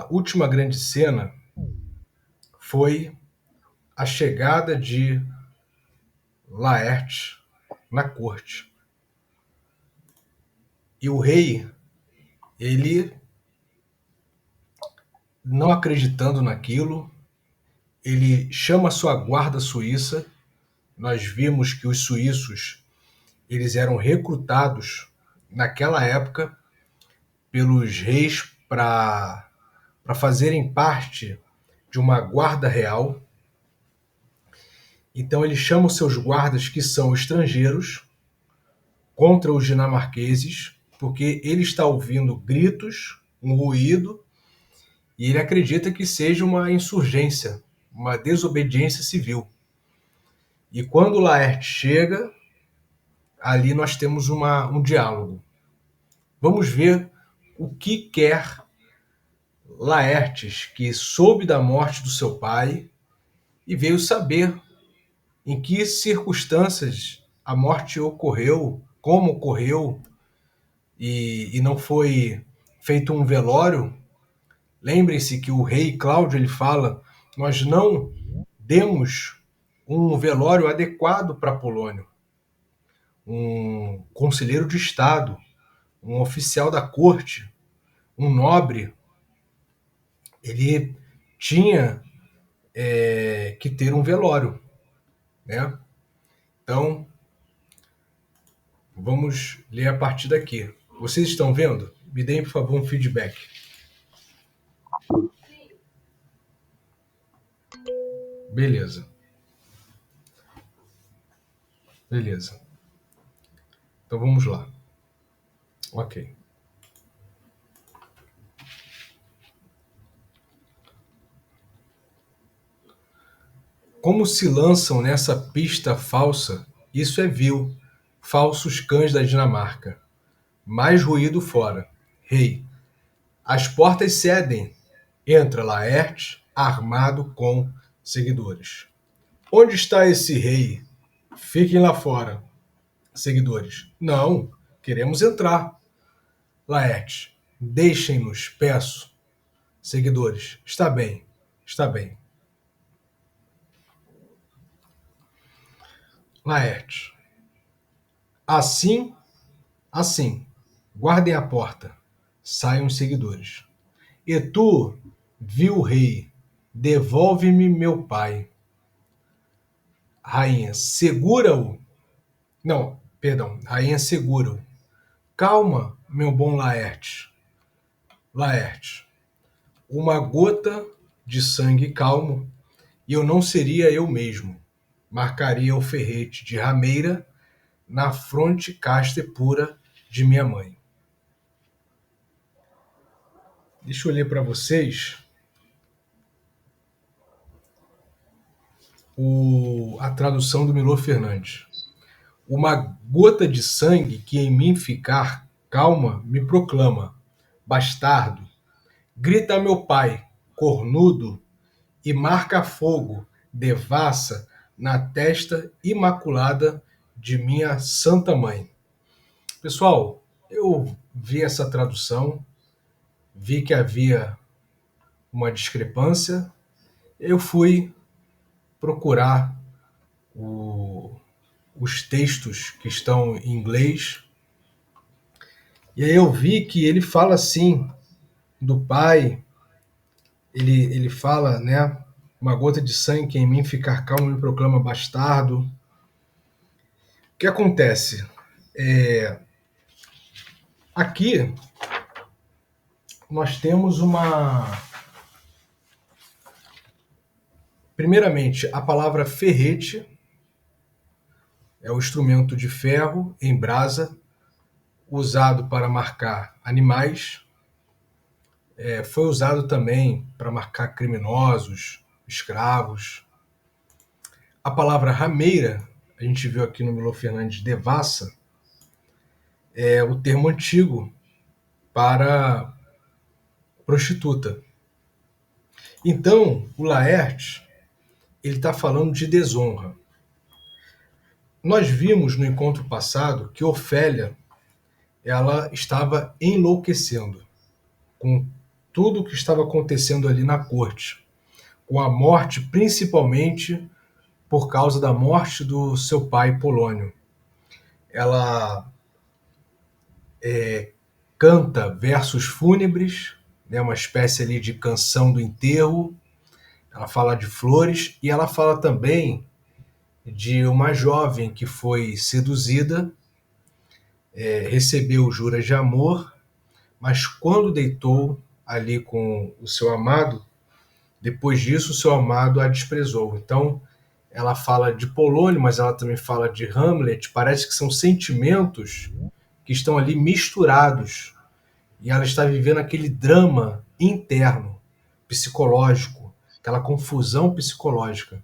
A última grande cena foi a chegada de Laerte na corte. E o rei, ele, não acreditando naquilo, ele chama sua guarda suíça. Nós vimos que os suíços, eles eram recrutados naquela época pelos reis para fazerem parte de uma guarda real. Então ele chama os seus guardas, que são estrangeiros, contra os dinamarqueses, porque ele está ouvindo gritos, um ruído, e ele acredita que seja uma insurgência, uma desobediência civil. E quando Laerte chega, ali nós temos um diálogo. Vamos ver o que quer Laertes, que soube da morte do seu pai e veio saber em que circunstâncias a morte ocorreu, como ocorreu, e não foi feito um velório. Lembrem-se que o rei Cláudio ele fala: nós não demos um velório adequado para Polônio. Um conselheiro de Estado, um oficial da corte, um nobre, ele tinha que ter um velório, né? Então, vamos ler a partir daqui. Vocês estão vendo? Me deem, por favor, um feedback. Beleza. Beleza. Então vamos lá. Ok. Como se lançam nessa pista falsa, isso é vil, falsos cães da Dinamarca. Mais ruído fora. Rei. As portas cedem. Entra Laerte, armado com seguidores. Onde está esse rei? Fiquem lá fora. Seguidores. Não, queremos entrar. Laerte. Deixem-nos, peço. Seguidores. Está bem, está bem. Laerte. Assim, assim. Guardem a porta. Saiam os seguidores. E tu, viu rei, devolve-me meu pai. Rainha, segura-o. Não, perdão. Rainha, segura-o. Calma, meu bom Laerte. Laerte. Uma gota de sangue calmo e eu não seria eu mesmo. Marcaria o ferrete de rameira na fronte casta e pura de minha mãe. Deixa eu ler para vocês a tradução do Milor Fernandes. Uma gota de sangue que em mim ficar calma me proclama. Bastardo, grita meu pai, cornudo, e marca fogo, devassa na testa imaculada de minha santa mãe. Pessoal, eu vi essa tradução, vi que havia uma discrepância, eu fui procurar os textos que estão em inglês, e aí eu vi que ele fala assim do pai, ele fala, né? Uma gota de sangue que em mim ficar calmo me proclama bastardo. O que acontece? Aqui nós temos primeiramente, a palavra ferrete é o instrumento de ferro em brasa usado para marcar animais. Foi usado também para marcar criminosos, escravos. A palavra rameira, a gente viu aqui no Milor Fernandes, devassa, é o termo antigo para prostituta. Então, o Laerte, ele está falando de desonra. Nós vimos no encontro passado que Ofélia ela estava enlouquecendo com tudo o que estava acontecendo ali na corte, com a morte, principalmente por causa da morte do seu pai Polônio. Ela canta versos fúnebres, né, uma espécie ali de canção do enterro. Ela fala de flores e ela fala também de uma jovem que foi seduzida, recebeu juras de amor, mas quando deitou ali com o seu amado, depois disso o seu amado a desprezou. Então ela fala de Polônio, mas ela também fala de Hamlet. Parece que são sentimentos que estão ali misturados e ela está vivendo aquele drama interno, psicológico, aquela confusão psicológica.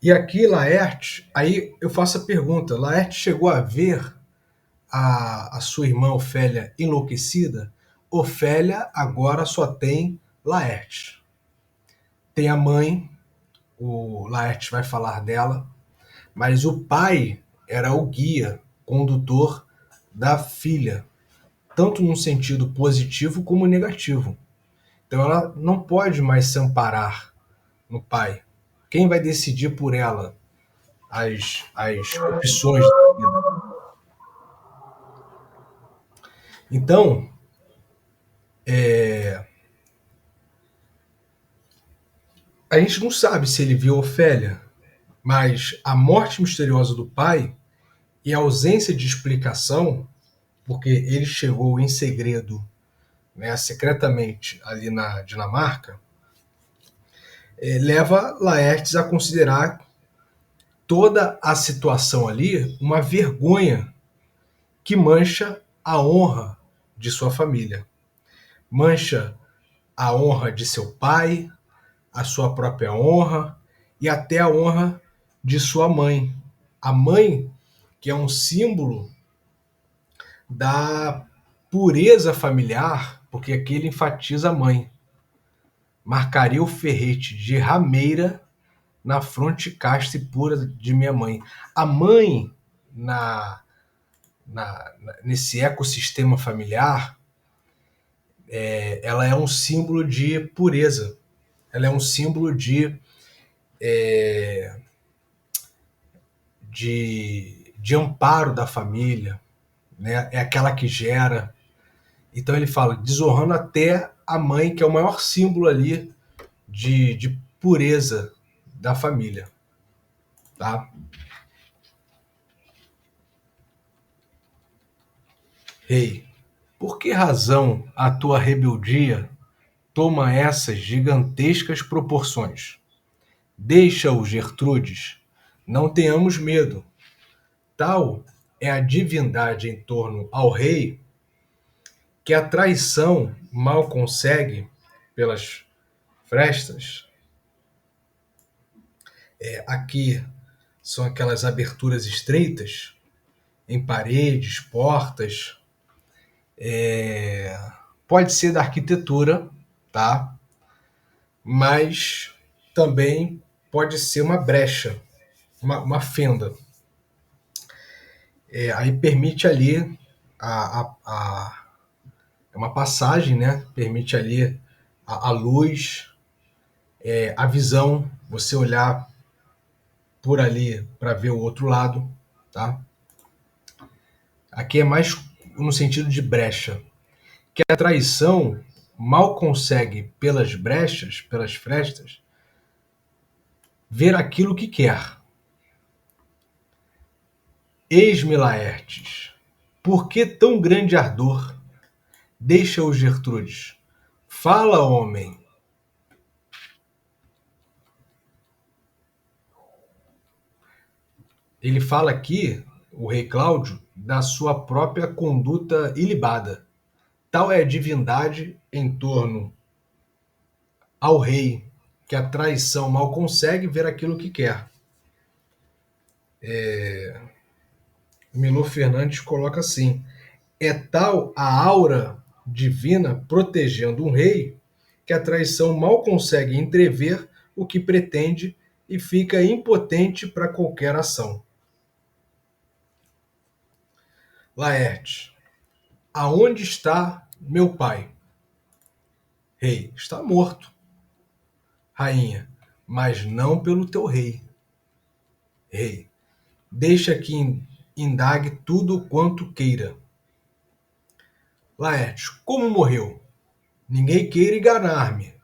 E aqui Laerte, aí eu faço a pergunta, Laerte chegou a ver a sua irmã Ofélia enlouquecida? Ofélia agora só tem Laerte. Tem a mãe, o Laerte vai falar dela, mas o pai era o guia, condutor da filha, tanto no sentido positivo como negativo. Então ela não pode mais se amparar no pai. Quem vai decidir por ela as opções da vida? Então, a gente não sabe se ele viu Ofélia, mas a morte misteriosa do pai e a ausência de explicação, porque ele chegou em segredo, né, secretamente ali na Dinamarca, leva Laertes a considerar toda a situação ali uma vergonha que mancha a honra de sua família, mancha a honra de seu pai, a sua própria honra e até a honra de sua mãe. A mãe, que é um símbolo da pureza familiar, porque aqui ele enfatiza a mãe. Marcaria o ferrete de rameira na fronte casta e pura de minha mãe. A mãe, nesse ecossistema familiar, ela é um símbolo de pureza. Ela é um símbolo de amparo da família, né? É aquela que gera. Então ele fala, desonrando até a mãe, que é o maior símbolo ali de pureza da família. Tá? Rei, por que razão a tua rebeldia toma essas gigantescas proporções? Deixa-o, Gertrudes, não tenhamos medo. Tal é a divindade em torno ao rei que a traição mal consegue pelas frestas. Aqui são aquelas aberturas estreitas em paredes, portas. Pode ser da arquitetura, tá? Mas também pode ser uma brecha, uma fenda. Aí permite ali uma passagem, né? Permite ali a luz, a visão, você olhar por ali para ver o outro lado, tá? Aqui é mais no sentido de brecha, que a traição mal consegue pelas brechas, pelas frestas, ver aquilo que quer. Eis-me, Laertes, por que tão grande ardor? Deixa-o, Gertrudes. Fala, homem. Ele fala aqui, o rei Cláudio, da sua própria conduta ilibada. Tal é a divindade em torno ao rei, que a traição mal consegue ver aquilo que quer. Milor Fernandes coloca assim: é tal a aura divina protegendo um rei que a traição mal consegue entrever o que pretende e fica impotente para qualquer ação. Laerte, aonde está meu pai? Rei, está morto. Rainha, mas não pelo teu rei. Rei, deixa que indague tudo quanto queira. Laertes, como morreu? Ninguém queira enganar-me.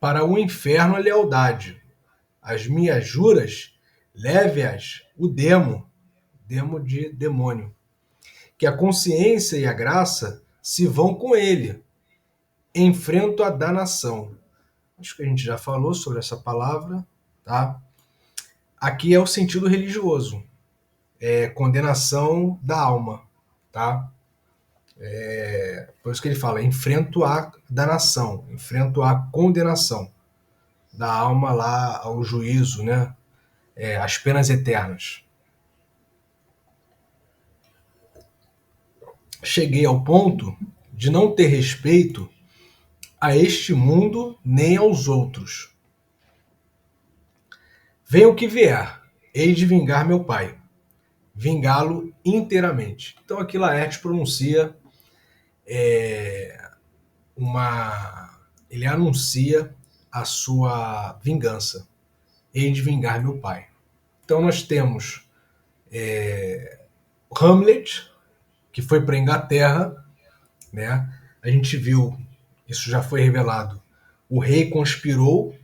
Para o inferno a lealdade. As minhas juras, leve-as o demo de demônio. Que a consciência e a graça se vão com ele. Enfrento a danação. Acho que a gente já falou sobre essa palavra, tá? Aqui é o sentido religioso, é condenação da alma, tá? Por isso que ele fala, enfrento a danação, enfrento a condenação da alma lá ao juízo, né? As penas eternas. Cheguei ao ponto de não ter respeito a este mundo nem aos outros. Venha o que vier, hei de vingar meu pai, vingá-lo inteiramente. Então aqui Laerte pronuncia ele anuncia a sua vingança, hei de vingar meu pai. Então nós temos Hamlet, que foi para a Inglaterra, né? A gente viu, isso já foi revelado, o rei conspirou,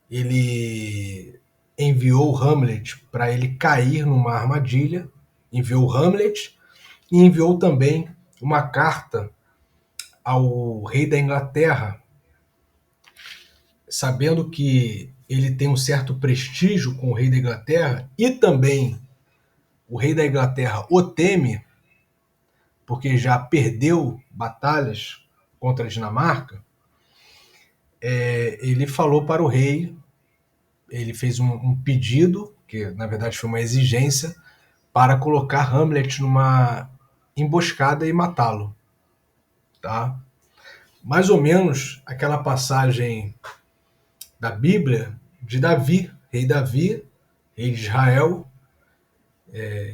ele enviou Hamlet para ele cair numa armadilha, enviou Hamlet e enviou também uma carta ao rei da Inglaterra, sabendo que ele tem um certo prestígio com o rei da Inglaterra e também o rei da Inglaterra o teme, porque já perdeu batalhas contra a Dinamarca, ele falou para o rei, ele fez um pedido, que na verdade foi uma exigência, para colocar Hamlet numa emboscada e matá-lo. Tá? Mais ou menos aquela passagem da Bíblia de Davi, rei de Israel,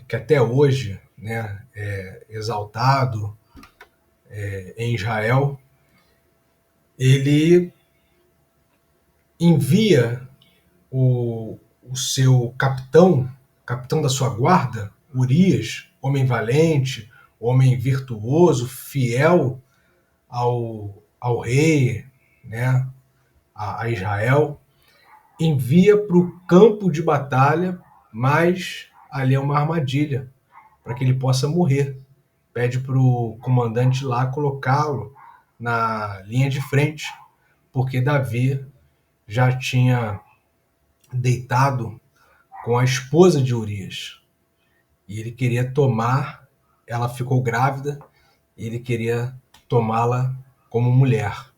que até hoje, né, é exaltado em Israel. Ele envia o seu capitão da sua guarda, Urias, homem valente, homem virtuoso, fiel ao rei, né, a Israel, envia para o campo de batalha, mas ali é uma armadilha para que ele possa morrer. Pede para o comandante lá colocá-lo na linha de frente, porque Davi já tinha deitado com a esposa de Urias. E ele queria tomar, ela ficou grávida, e ele queria tomá-la como mulher.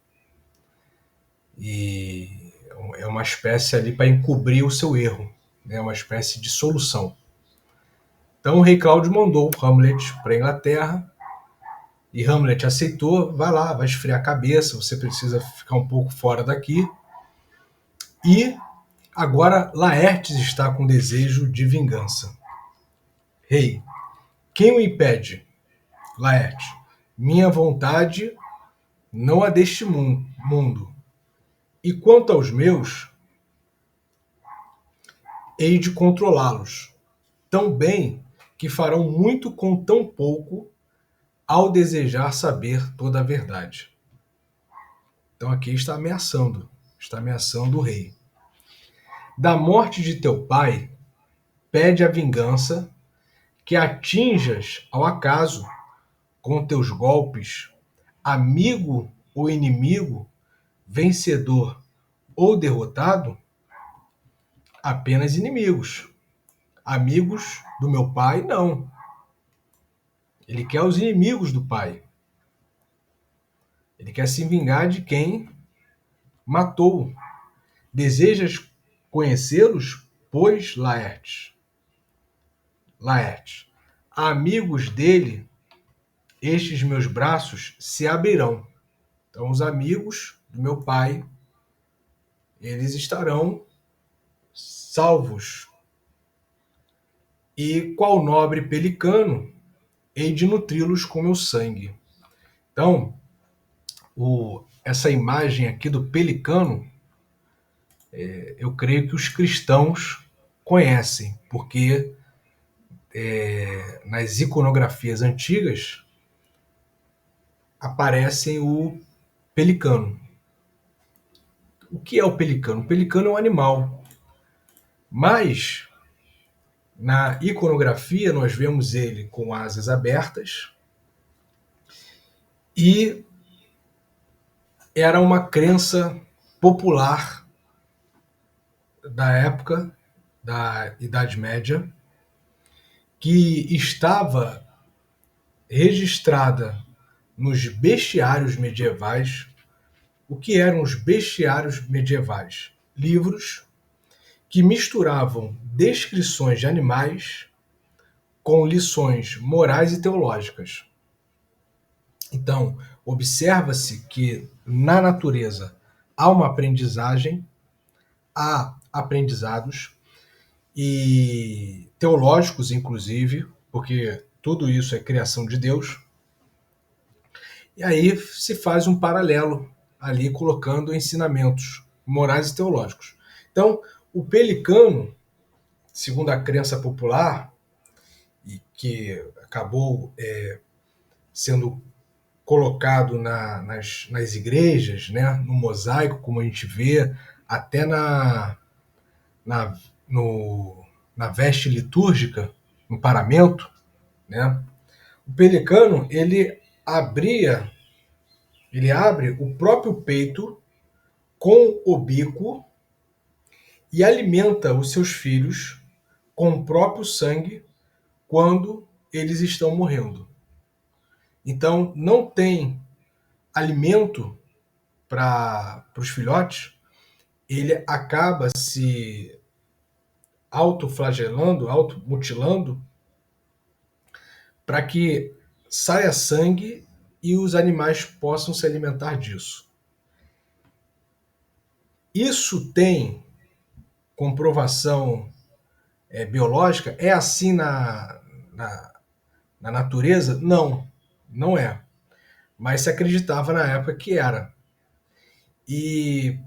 E é uma espécie ali para encobrir o seu erro, né? Uma espécie de solução. Então o rei Cláudio mandou Hamlet para a Inglaterra, e Hamlet aceitou, vai lá, vai esfriar a cabeça, você precisa ficar um pouco fora daqui. E agora Laertes está com desejo de vingança. Rei, quem o impede? Laertes, minha vontade não a deste mundo. E quanto aos meus, hei de controlá-los, tão bem que farão muito com tão pouco ao desejar saber toda a verdade. Então aqui está ameaçando o rei. Da morte de teu pai, pede a vingança, que atinjas ao acaso com teus golpes, amigo ou inimigo, vencedor ou derrotado, apenas inimigos. Amigos do meu pai, não. Ele quer os inimigos do pai. Ele quer se vingar de quem matou. Desejas conhecê-los? Pois, Laertes. Laertes. Amigos dele, estes meus braços se abrirão. Então, os amigos do meu pai, eles estarão salvos. E qual nobre pelicano, hei de nutri-los com meu sangue. Então, essa imagem aqui do pelicano, eu creio que os cristãos conhecem, porque nas iconografias antigas aparecem o pelicano. O que é o pelicano? O pelicano é um animal, mas na iconografia nós vemos ele com asas abertas e era uma crença popular da época da Idade Média que estava registrada nos bestiários medievais. O que eram os bestiários medievais? Livros que misturavam descrições de animais com lições morais e teológicas. Então, observa-se que na natureza há uma aprendizagem, há aprendizados e teológicos, inclusive, porque tudo isso é criação de Deus. E aí se faz um paralelo ali colocando ensinamentos morais e teológicos. Então, o pelicano, segundo a crença popular, e que acabou sendo colocado nas igrejas, né, no mosaico, como a gente vê, até na, na veste litúrgica, no paramento, né? O pelicano, ele abre o próprio peito com o bico e alimenta os seus filhos com o próprio sangue quando eles estão morrendo. Então, não tem alimento para os filhotes, ele acaba se autoflagelando, automutilando, para que saia sangue e os animais possam se alimentar disso. Isso tem comprovação biológica? É assim na natureza? Não, não é. Mas se acreditava na época que era. E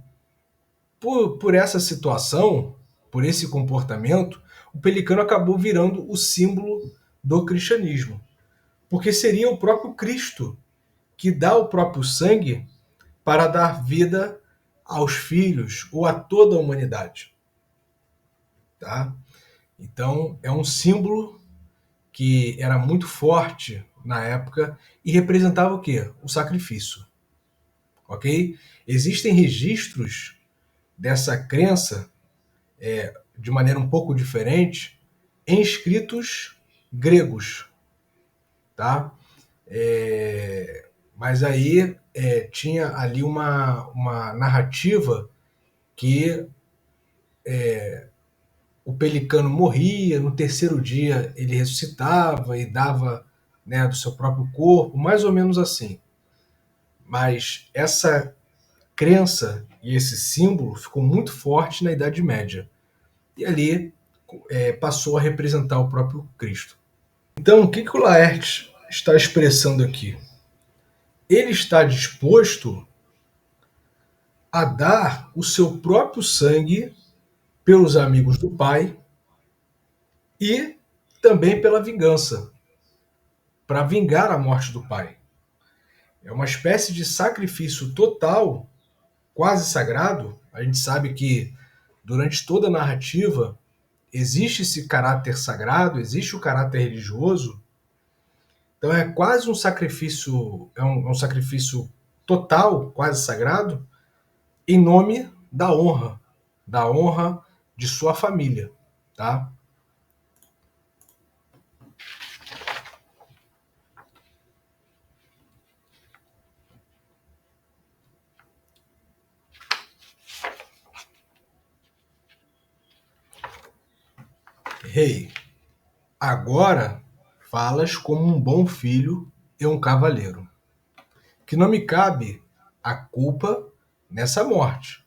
por essa situação, por esse comportamento, o pelicano acabou virando o símbolo do cristianismo. Porque seria o próprio Cristo que dá o próprio sangue para dar vida aos filhos ou a toda a humanidade. Tá? Então, é um símbolo que era muito forte na época e representava o quê? O sacrifício. Ok? Existem registros dessa crença de maneira um pouco diferente em escritos gregos, tá? Mas aí tinha ali uma narrativa que o pelicano morria, no terceiro dia ele ressuscitava e dava, né, do seu próprio corpo, mais ou menos assim. Mas essa crença e esse símbolo ficou muito forte na Idade Média. E ali passou a representar o próprio Cristo. Então, o que o Laertes está expressando aqui? Ele está disposto a dar o seu próprio sangue pelos amigos do Pai e também pela vingança, para vingar a morte do Pai. É uma espécie de sacrifício total, quase sagrado. A gente sabe que durante toda a narrativa existe esse caráter sagrado, existe o caráter religioso. Então é quase um sacrifício, um sacrifício total, quase sagrado, em nome da honra de sua família, tá? Rei, agora falas como um bom filho e um cavaleiro, que não me cabe a culpa nessa morte,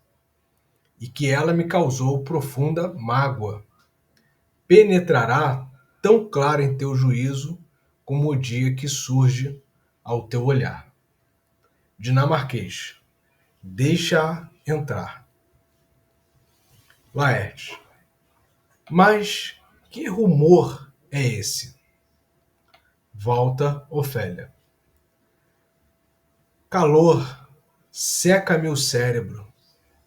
e que ela me causou profunda mágoa. Penetrará tão claro em teu juízo como o dia que surge ao teu olhar. dinamarquês. Deixa entrar. Laerte. Mas que rumor é esse? Volta Ofélia. Calor, seca-me o cérebro.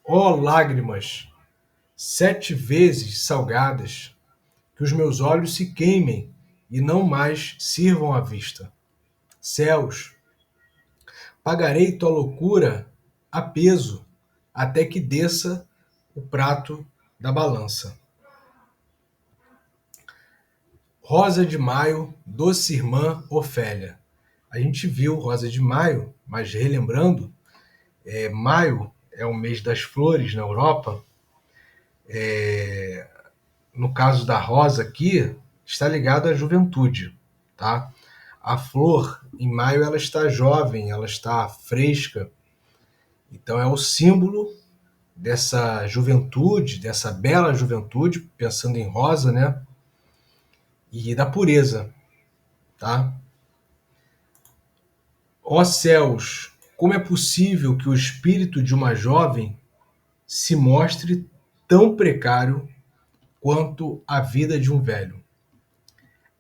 Ó lágrimas, 7 vezes salgadas, que os meus olhos se queimem e não mais sirvam à vista. Céus, pagarei tua loucura a peso, até que desça o prato da balança. Rosa de Maio, doce irmã Ofélia. A gente viu Rosa de Maio, mas relembrando, maio é o mês das flores na Europa. No caso da rosa aqui, está ligado à juventude, tá? A flor, em maio, ela está jovem, ela está fresca. Então é o símbolo dessa juventude, dessa bela juventude, pensando em rosa, né? E da pureza, tá? Ó céus, como é possível que o espírito de uma jovem se mostre tão precário quanto a vida de um velho?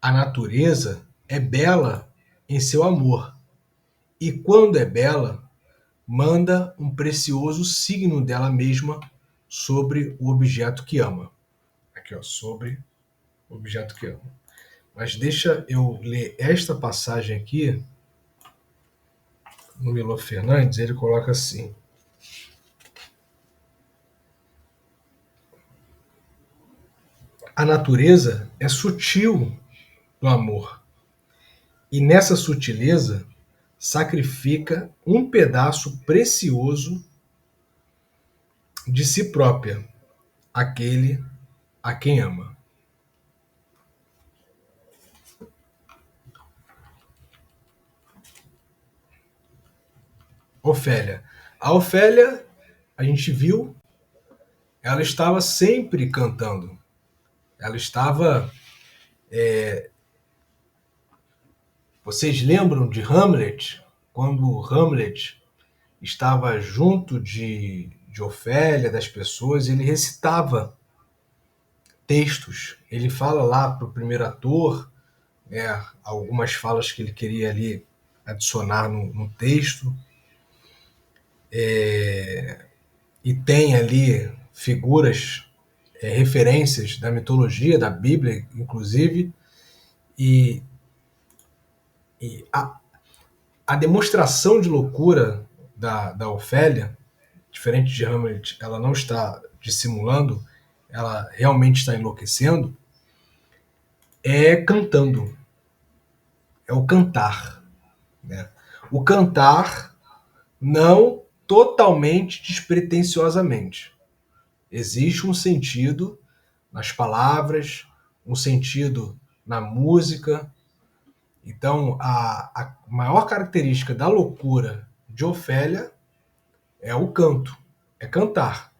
A natureza é bela em seu amor, e quando é bela, manda um precioso signo dela mesma sobre o objeto que ama. Aqui, ó, sobre o objeto que ama. Mas deixa eu ler esta passagem aqui. No Milor Fernandes, ele coloca assim: a natureza é sutil no amor, e nessa sutileza sacrifica um pedaço precioso de si própria, aquele a quem ama. Ofélia. A Ofélia, a gente viu, ela estava sempre cantando. Ela estava. Vocês lembram de Hamlet? Quando Hamlet estava junto de Ofélia, das pessoas, ele recitava textos. Ele fala lá para o primeiro ator, né, algumas falas que ele queria ali adicionar no texto. E tem ali figuras, referências da mitologia, da Bíblia, inclusive, e, a demonstração de loucura da Ofélia, diferente de Hamlet, ela não está dissimulando, ela realmente está enlouquecendo, é cantando, é o cantar. Né? O cantar não totalmente despretensiosamente. Existe um sentido nas palavras, um sentido na música. Então, a maior característica da loucura de Ofélia é o canto, é cantar.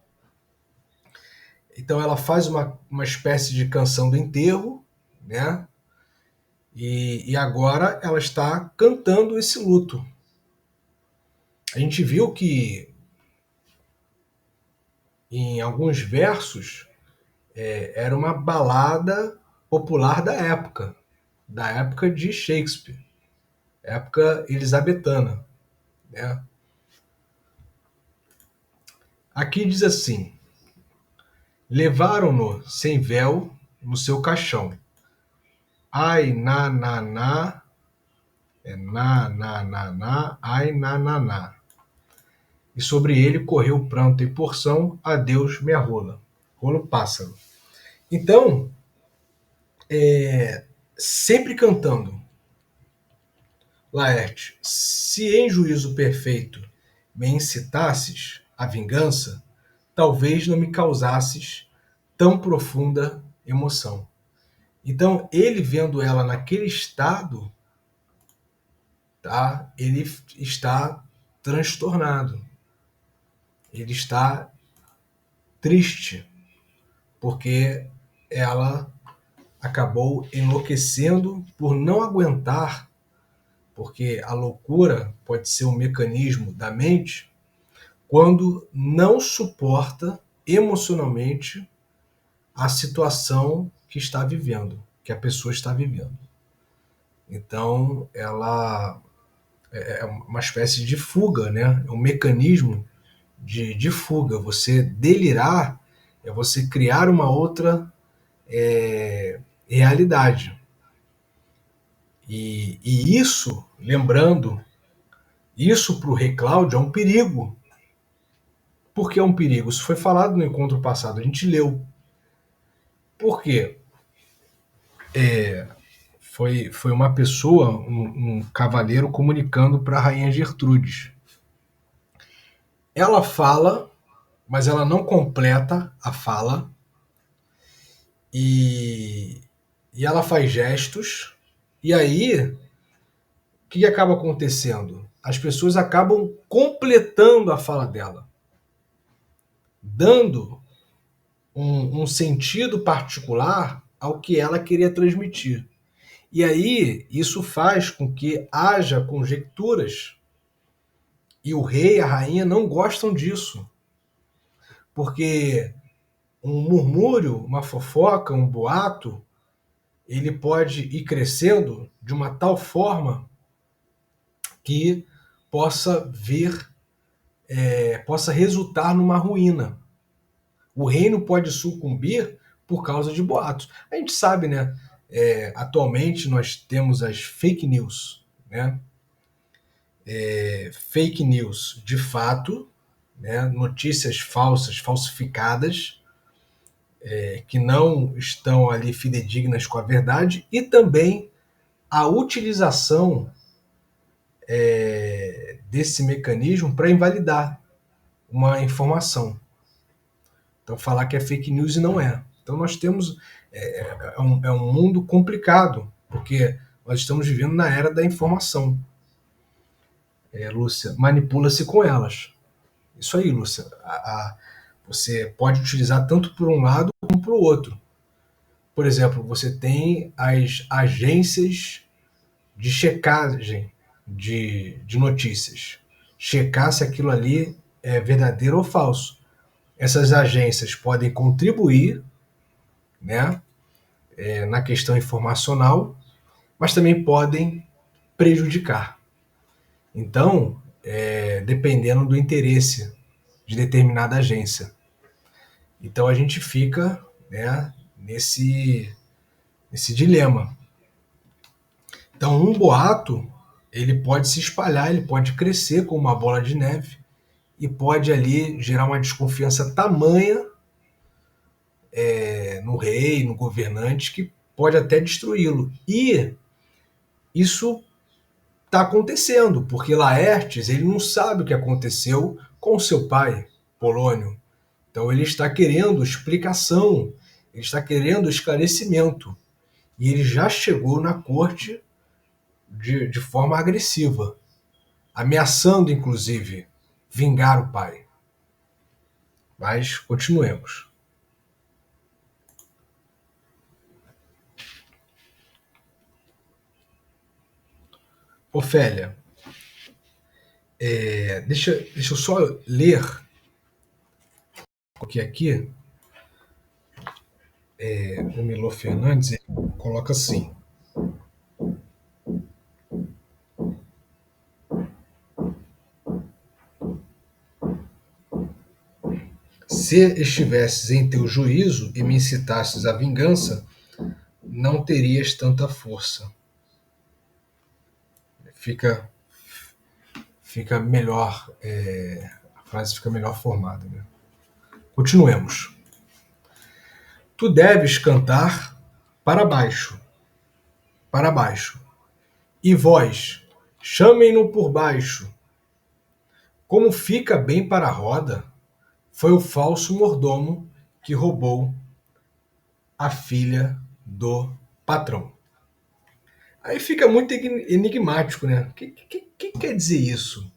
Então, ela faz uma espécie de canção do enterro, né? E agora ela está cantando esse luto. A gente viu que em alguns versos era uma balada popular da época de Shakespeare, época elisabetana. Né? Aqui diz assim: levaram-no sem véu no seu caixão. Ai, na, ai, na. E sobre ele correu pranto e porção, adeus minha rola. Rolo pássaro. Então, sempre cantando. Laerte, se em juízo perfeito me incitasses à vingança, talvez não me causasses tão profunda emoção. Então, ele vendo ela naquele estado, tá? Ele está transtornado. Ele está triste, porque ela acabou enlouquecendo por não aguentar, porque a loucura pode ser um mecanismo da mente quando não suporta emocionalmente a situação que está vivendo, que a pessoa está vivendo. Então, ela é uma espécie de fuga, né? É um mecanismo de fuga. Você delirar é você criar uma outra realidade. E isso, lembrando, isso para o Rei Cláudio é um perigo. Por que é um perigo? Isso foi falado no encontro passado, a gente leu. Por quê? Foi uma pessoa, um cavaleiro, comunicando para a rainha Gertrudes. Ela fala, mas ela não completa a fala, e, e ela faz gestos, e aí o que acaba acontecendo? As pessoas acabam completando a fala dela, dando um sentido particular ao que ela queria transmitir. E aí isso faz com que haja conjecturas, e o rei e a rainha não gostam disso, porque um murmúrio, uma fofoca, um boato, ele pode ir crescendo de uma tal forma que possa possa resultar numa ruína. O reino pode sucumbir por causa de boatos. A gente sabe, né? Atualmente nós temos as fake news, né? Fake news de fato, né? Notícias falsas, falsificadas, que não estão ali fidedignas com a verdade, e também a utilização desse mecanismo para invalidar uma informação. Então, falar que é fake news e não é. Então, nós temos. É um mundo complicado, porque nós estamos vivendo na era da informação. Lúcia, manipula-se com elas. Isso aí, Lúcia. Você pode utilizar tanto por um lado como para o outro. Por exemplo, você tem as agências de checagem de notícias. Checar se aquilo ali é verdadeiro ou falso. Essas agências podem contribuir, né, na questão informacional, mas também podem prejudicar. Então, dependendo do interesse de determinada agência. Então a gente fica, né, nesse dilema. Então um boato, ele pode se espalhar, ele pode crescer como uma bola de neve e pode ali gerar uma desconfiança tamanha no rei, no governante, que pode até destruí-lo. E isso está acontecendo, porque Laertes ele não sabe o que aconteceu com seu pai, Polônio. Então ele está querendo explicação, ele está querendo esclarecimento. E ele já chegou na corte de forma agressiva, ameaçando, inclusive, vingar o pai. Mas continuemos. Ofélia, deixa eu só ler o que aqui o Milor Fernandes ele coloca assim. Se estivesses em teu juízo e me incitasses à vingança, não terias tanta força. Fica melhor, a frase fica melhor formada. Né? Continuemos. Tu deves cantar para baixo, e vós, chamem-no por baixo. Como fica bem para a roda, foi o falso mordomo que roubou a filha do patrão. Aí fica muito enigmático, né? O que quer dizer isso?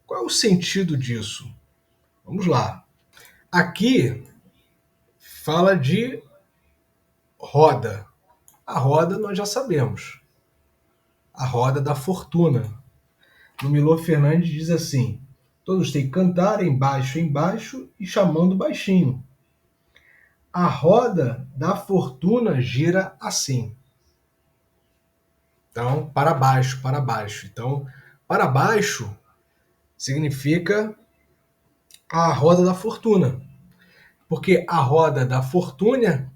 Qual é o sentido disso? Vamos lá. Aqui fala de roda. A roda nós já sabemos. a roda da fortuna. No Milor Fernandes diz assim: todos têm que cantar em baixo e chamando baixinho. A roda da fortuna gira assim. Então, para baixo, para baixo. Então, para baixo significa a roda da fortuna. Porque a roda da fortuna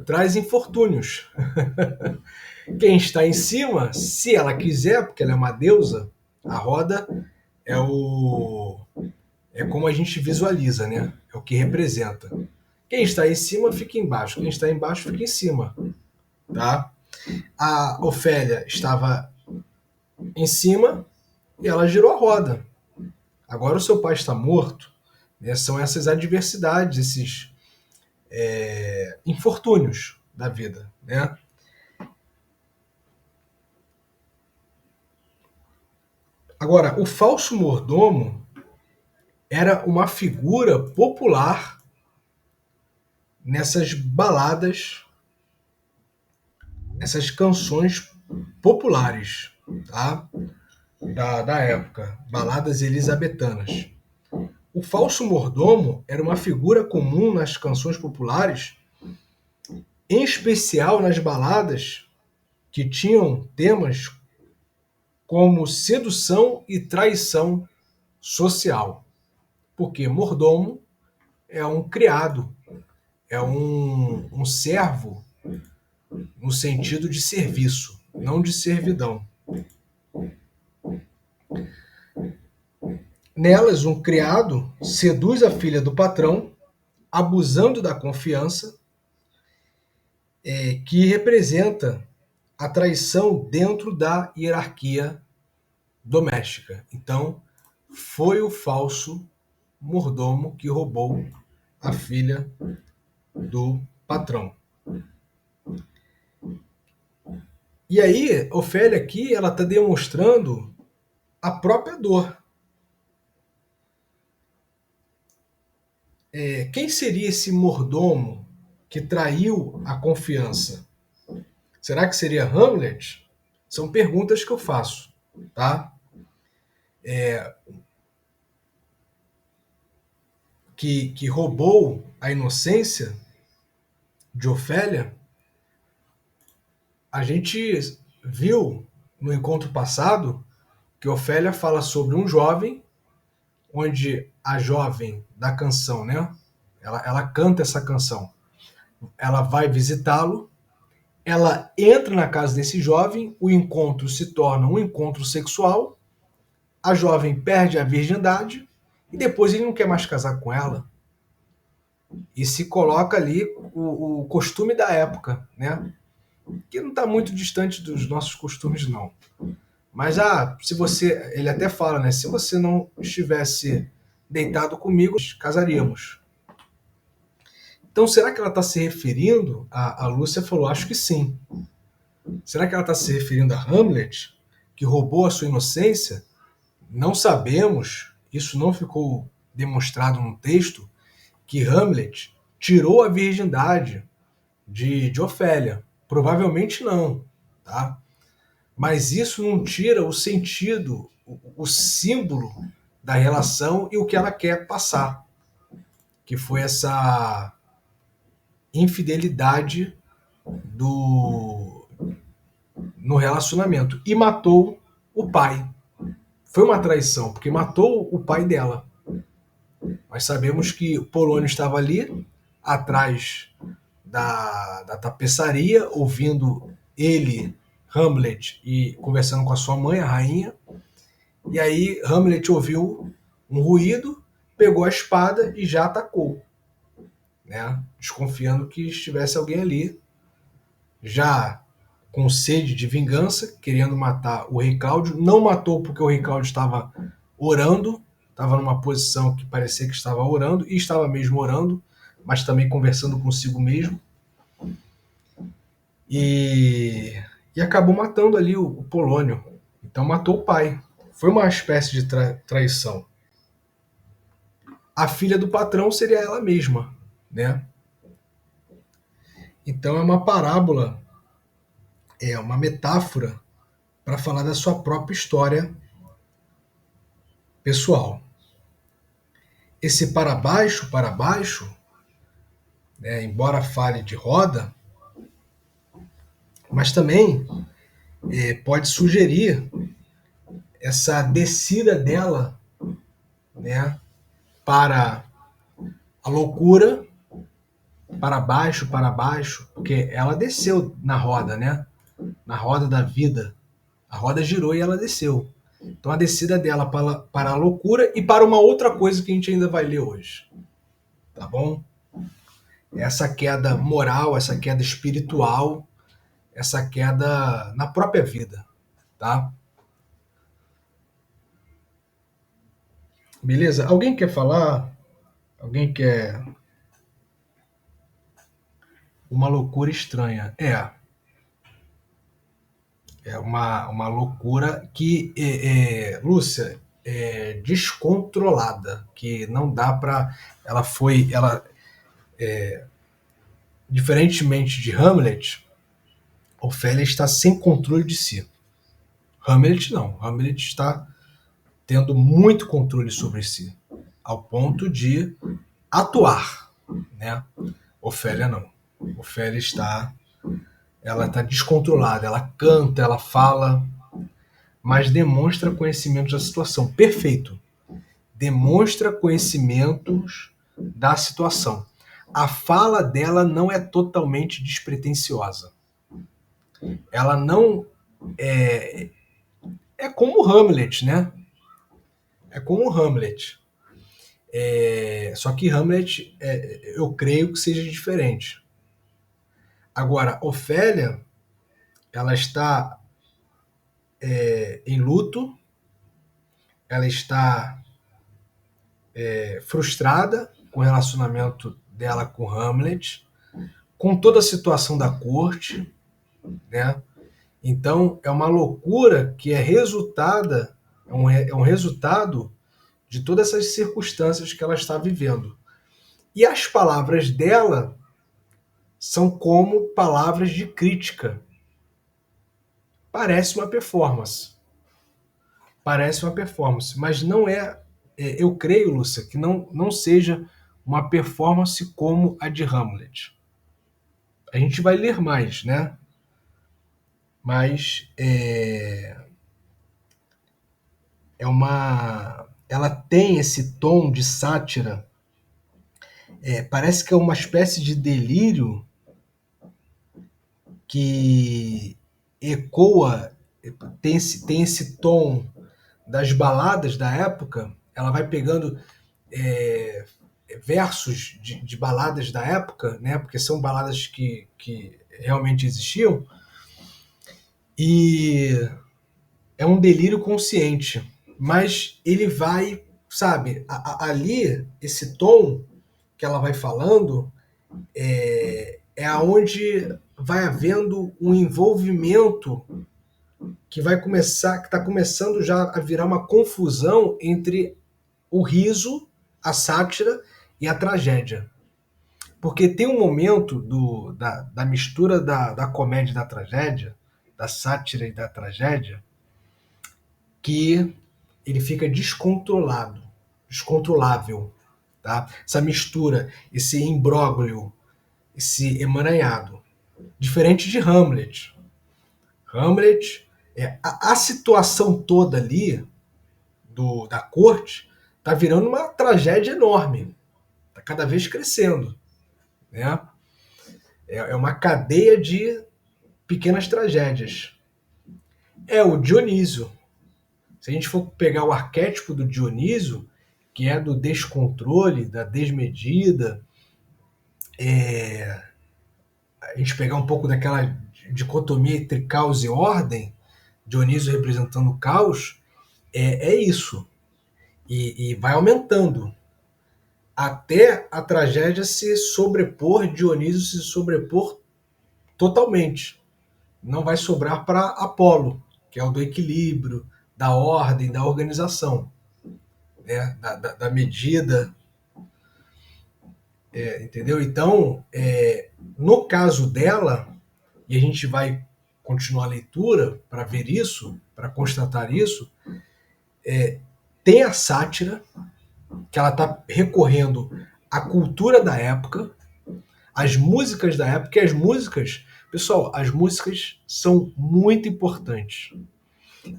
traz infortúnios. Quem está em cima, se ela quiser, porque ela é uma deusa, a roda é o é como a gente visualiza, né? É o que representa. Quem está em cima fica embaixo, quem está embaixo fica em cima, tá? A Ofélia estava em cima e ela girou a roda. Agora o seu pai está morto, né? São essas adversidades, esses infortúnios da vida, né? Agora, o falso mordomo era uma figura popular nessas baladas, essas canções populares, tá? Da época, baladas elisabetanas. O falso mordomo era uma figura comum nas canções populares, em especial nas baladas que tinham temas como sedução e traição social. Porque mordomo é um criado, é um servo no sentido de serviço, não de servidão. Nelas, um criado seduz a filha do patrão, abusando da confiança, que representa a traição dentro da hierarquia doméstica. Então, foi o falso mordomo que roubou a filha do patrão. E aí, Ofélia aqui, ela está demonstrando a própria dor. Quem seria esse mordomo que traiu a confiança? Será que seria Hamlet? São perguntas que eu faço, tá? Que roubou a inocência de Ofélia. A gente viu no encontro passado que Ofélia fala sobre um jovem, onde a jovem da canção, né? Ela canta essa canção. Ela vai visitá-lo, ela entra na casa desse jovem, o encontro se torna um encontro sexual, a jovem perde a virgindade e depois ele não quer mais casar com ela. E se coloca ali o costume da época, né? Que não está muito distante dos nossos costumes, não. Mas, se você. Ele até fala, né? Se você não estivesse deitado comigo, casaríamos. Então, será que ela está se referindo? A Lúcia falou, acho que sim. Será que ela está se referindo a Hamlet, que roubou a sua inocência? Não sabemos, isso não ficou demonstrado no texto, que Hamlet tirou a virgindade de Ofélia. Provavelmente não, tá? Mas isso não tira o sentido, o símbolo da relação e o que ela quer passar, que foi essa infidelidade no relacionamento. E matou o pai. Foi uma traição, porque matou o pai dela. Nós sabemos que Polônio estava ali, atrás da tapeçaria, ouvindo ele, Hamlet, e conversando com a sua mãe, a rainha. E aí Hamlet ouviu um ruído, pegou a espada e já atacou, né? Desconfiando que estivesse alguém ali, já com sede de vingança, querendo matar o rei Cláudio. Não matou porque o rei Cláudio estava orando, estava numa posição que parecia que estava orando, e estava mesmo orando, mas também conversando consigo mesmo. E acabou matando ali o Polônio. Então matou o pai. Foi uma espécie de traição. A filha do patrão seria ela mesma, né? Então é uma parábola é uma metáfora para falar da sua própria história pessoal. Esse para baixo, né, embora fale de roda, mas também pode sugerir essa descida dela, né, para a loucura, para baixo, porque ela desceu na roda, né, na roda da vida. A roda girou e ela desceu. Então a descida dela para a loucura e para uma outra coisa que a gente ainda vai ler hoje. Tá bom? Essa queda moral, essa queda espiritual, essa queda na própria vida. Tá? Beleza? Alguém quer falar? Alguém quer. Uma loucura estranha. É uma loucura que, Lúcia, é descontrolada, que não dá para. Ela, diferentemente de Hamlet, Ofélia está sem controle de si. Hamlet não. Hamlet está tendo muito controle sobre si, ao ponto de atuar, né? Ofélia não. Ofélia ela está descontrolada, ela canta, ela fala, mas demonstra conhecimento da situação. Perfeito. Demonstra conhecimentos da situação. A fala dela não é totalmente despretensiosa. Ela não é como Hamlet, né? É como Hamlet. Só que Hamlet, eu creio que seja diferente. Agora, Ofélia, ela está em luto, ela está frustrada com o relacionamento dela com Hamlet, com toda a situação da corte, né? Então, é uma loucura que é um resultado de todas essas circunstâncias que ela está vivendo. E as palavras dela são como palavras de crítica. Parece uma performance. Parece uma performance, mas não é. Eu creio, Lúcia, que não seja uma performance como a de Hamlet. A gente vai ler mais, né? Mas ela tem esse tom de sátira. Parece que é uma espécie de delírio que ecoa, tem esse tom das baladas da época. Ela vai pegando versos de baladas da época, né? Porque são baladas que realmente existiam, e é um delírio consciente, mas ele vai, sabe, ali, esse tom que ela vai falando aonde vai havendo um envolvimento que que está começando já a virar uma confusão entre o riso, a sátira e a tragédia. Porque tem um momento da mistura da comédia e da tragédia, da sátira e da tragédia, que ele fica descontrolado, descontrolável. Tá? Essa mistura, esse imbróglio, esse emaranhado. Diferente de Hamlet. Hamlet, a situação toda ali da corte está virando uma tragédia enorme. Está cada vez crescendo. Né? É uma cadeia de pequenas tragédias. É o Dionísio. Se a gente for pegar o arquétipo do Dionísio, que é do descontrole, da desmedida, a gente pegar um pouco daquela dicotomia entre caos e ordem, Dionísio representando o caos, é isso. E vai aumentando. Até a tragédia se sobrepor, Dionísio se sobrepor totalmente. Não vai sobrar para Apolo, que é o do equilíbrio, da ordem, da organização, né? da medida. Entendeu? Então, no caso dela, e a gente vai continuar a leitura para ver isso, para constatar isso, tem a sátira, que ela está recorrendo à cultura da época, às músicas da época, e as músicas, pessoal, as músicas são muito importantes.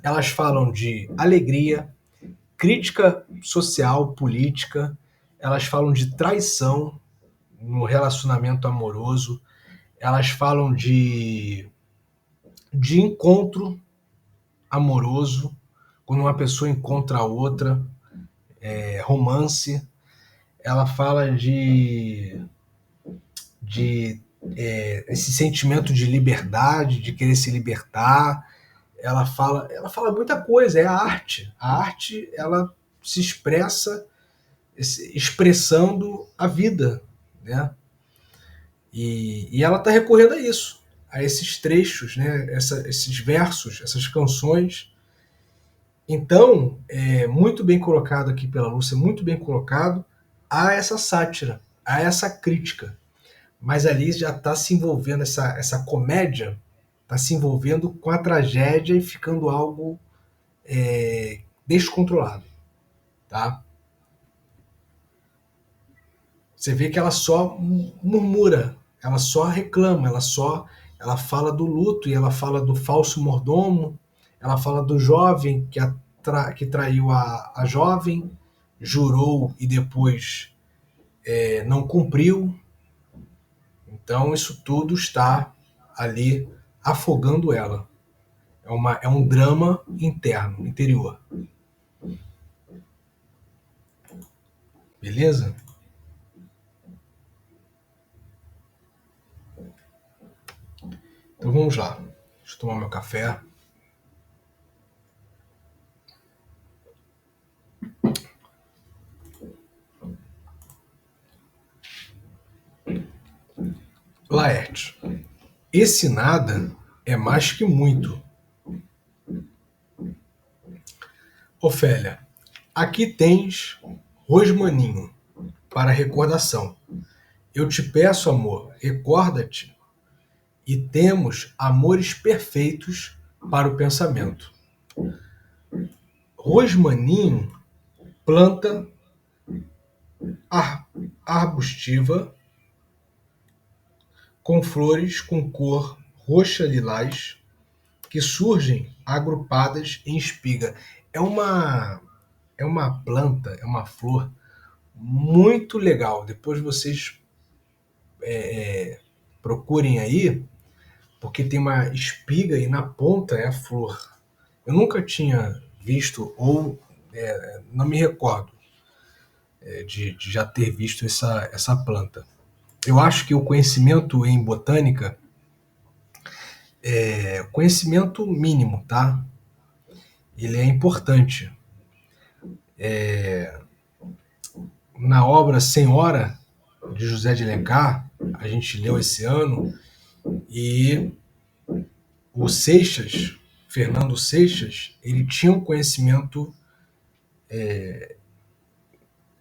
Elas falam de alegria, crítica social, política, elas falam de traição no relacionamento amoroso, elas falam de encontro amoroso, quando uma pessoa encontra a outra, romance, ela fala de esse sentimento de liberdade, de querer se libertar, ela fala muita coisa, é a arte. A arte, ela se expressa expressando a vida, né? E ela está recorrendo a isso, a esses trechos, né? Esses versos, essas canções. Então, muito bem colocado aqui pela Lúcia, muito bem colocado, há essa sátira, há essa crítica. Mas ali já está se envolvendo, essa comédia está se envolvendo com a tragédia e ficando algo descontrolado, tá? Você vê que ela só murmura, ela só reclama, ela fala do luto e ela fala do falso mordomo, ela fala do jovem que traiu a jovem, jurou e depois não cumpriu. Então isso tudo está ali afogando ela. É um drama interno, interior. Beleza? Então vamos lá. Deixa eu tomar meu café. Laerte. Esse nada é mais que muito. Ofélia. Aqui tens rosmaninho para recordação. Eu te peço, amor, recorda-te e temos amores perfeitos para o pensamento. Rosmaninho, planta arbustiva com flores com cor roxa-lilás que surgem agrupadas em espiga. É uma planta, é uma flor muito legal. Depois vocês procurem aí, porque tem uma espiga e na ponta é a flor. Eu nunca tinha visto, ou não me recordo de já ter visto essa planta. Eu acho que o conhecimento em botânica é conhecimento mínimo, tá? Ele é importante. Na obra Senhora, de José de Alencar, a gente leu esse ano, e o Seixas, Fernando Seixas, ele tinha um conhecimento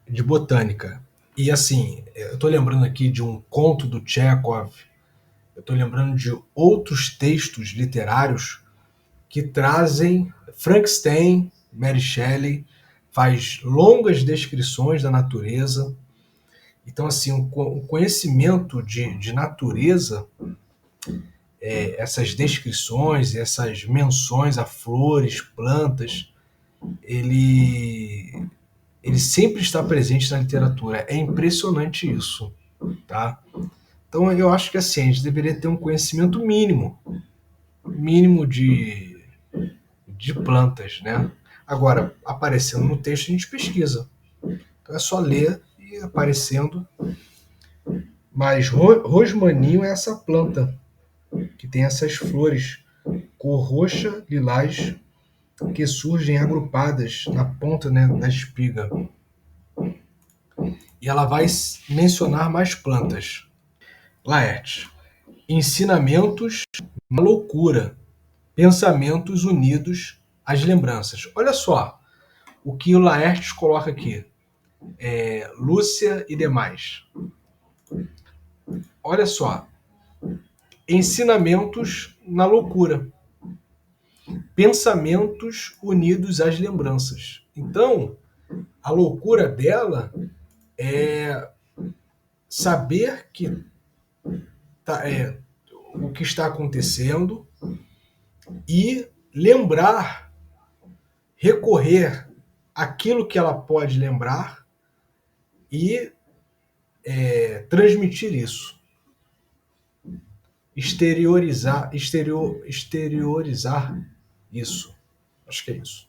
de botânica. E assim, eu estou lembrando aqui de um conto do Chekhov, eu estou lembrando de outros textos literários que trazem Frankenstein, Mary Shelley, faz longas descrições da natureza. Então, assim, o conhecimento de natureza, essas descrições, essas menções a flores, plantas, ele sempre está presente na literatura. É impressionante isso, tá? Então, eu acho que assim, a gente deveria ter um conhecimento mínimo de plantas, né? Agora, aparecendo no texto, a gente pesquisa. Então é só ler e aparecendo. Mas rosmaninho é essa planta que tem essas flores cor roxa, lilás, que surgem agrupadas na ponta, né, da espiga. E ela vai mencionar mais plantas. Laerte. Ensinamentos na loucura. Pensamentos unidos às lembranças. Olha só o que o Laertes coloca aqui. Lúcia e demais. Olha só. ensinamentos na loucura, pensamentos unidos às lembranças. Então, a loucura dela é saber que o que está acontecendo e lembrar, recorrer àquilo que ela pode lembrar e transmitir isso. Exteriorizar isso. Acho que é isso.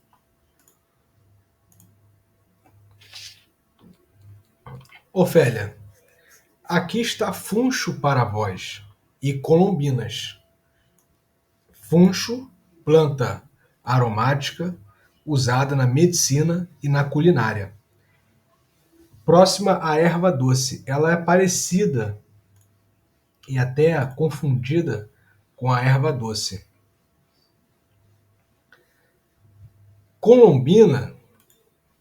Ofélia, aqui está funcho para vós e colombinas. Funcho, planta aromática usada na medicina e na culinária. Próxima à erva doce. Ela é parecida e até confundida com a erva doce. Colombina,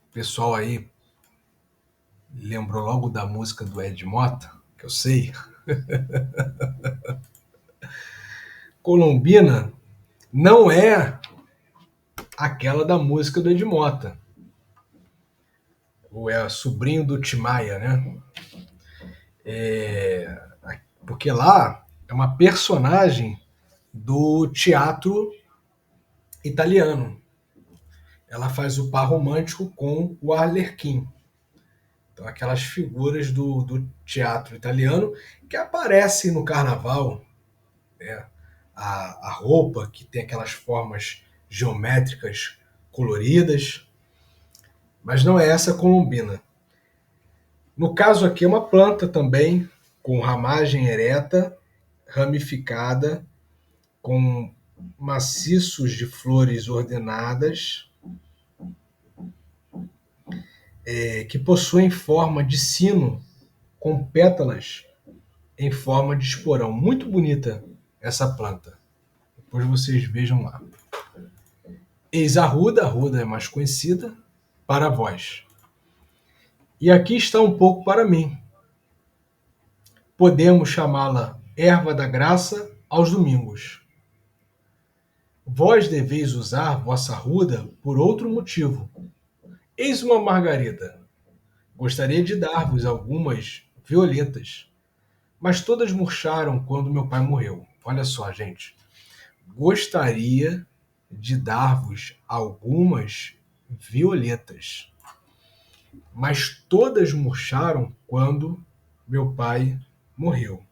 o pessoal aí lembrou logo da música do Ed Mota, que eu sei. Colombina não é aquela da música do Ed Mota. Ou é sobrinho do Tim Maia, né? Porque lá é uma personagem do teatro italiano. Ela faz o par romântico com o Arlequim. Então, aquelas figuras do teatro italiano que aparecem no carnaval, né? A roupa que tem aquelas formas geométricas coloridas, mas não é essa colombina. No caso aqui é uma planta também com ramagem ereta, ramificada, com maciços de flores ordenadas, que possuem forma de sino com pétalas em forma de esporão. Muito bonita essa planta. Depois vocês vejam lá. Eis a ruda é mais conhecida, para vós. E aqui está um pouco para mim. Podemos chamá-la erva da graça aos domingos. Vós deveis usar vossa ruda por outro motivo. Eis uma margarida. Gostaria de dar-vos algumas violetas, mas todas murcharam quando meu pai morreu. Olha só, gente. Gostaria de dar-vos algumas violetas, mas todas murcharam quando meu pai morreu.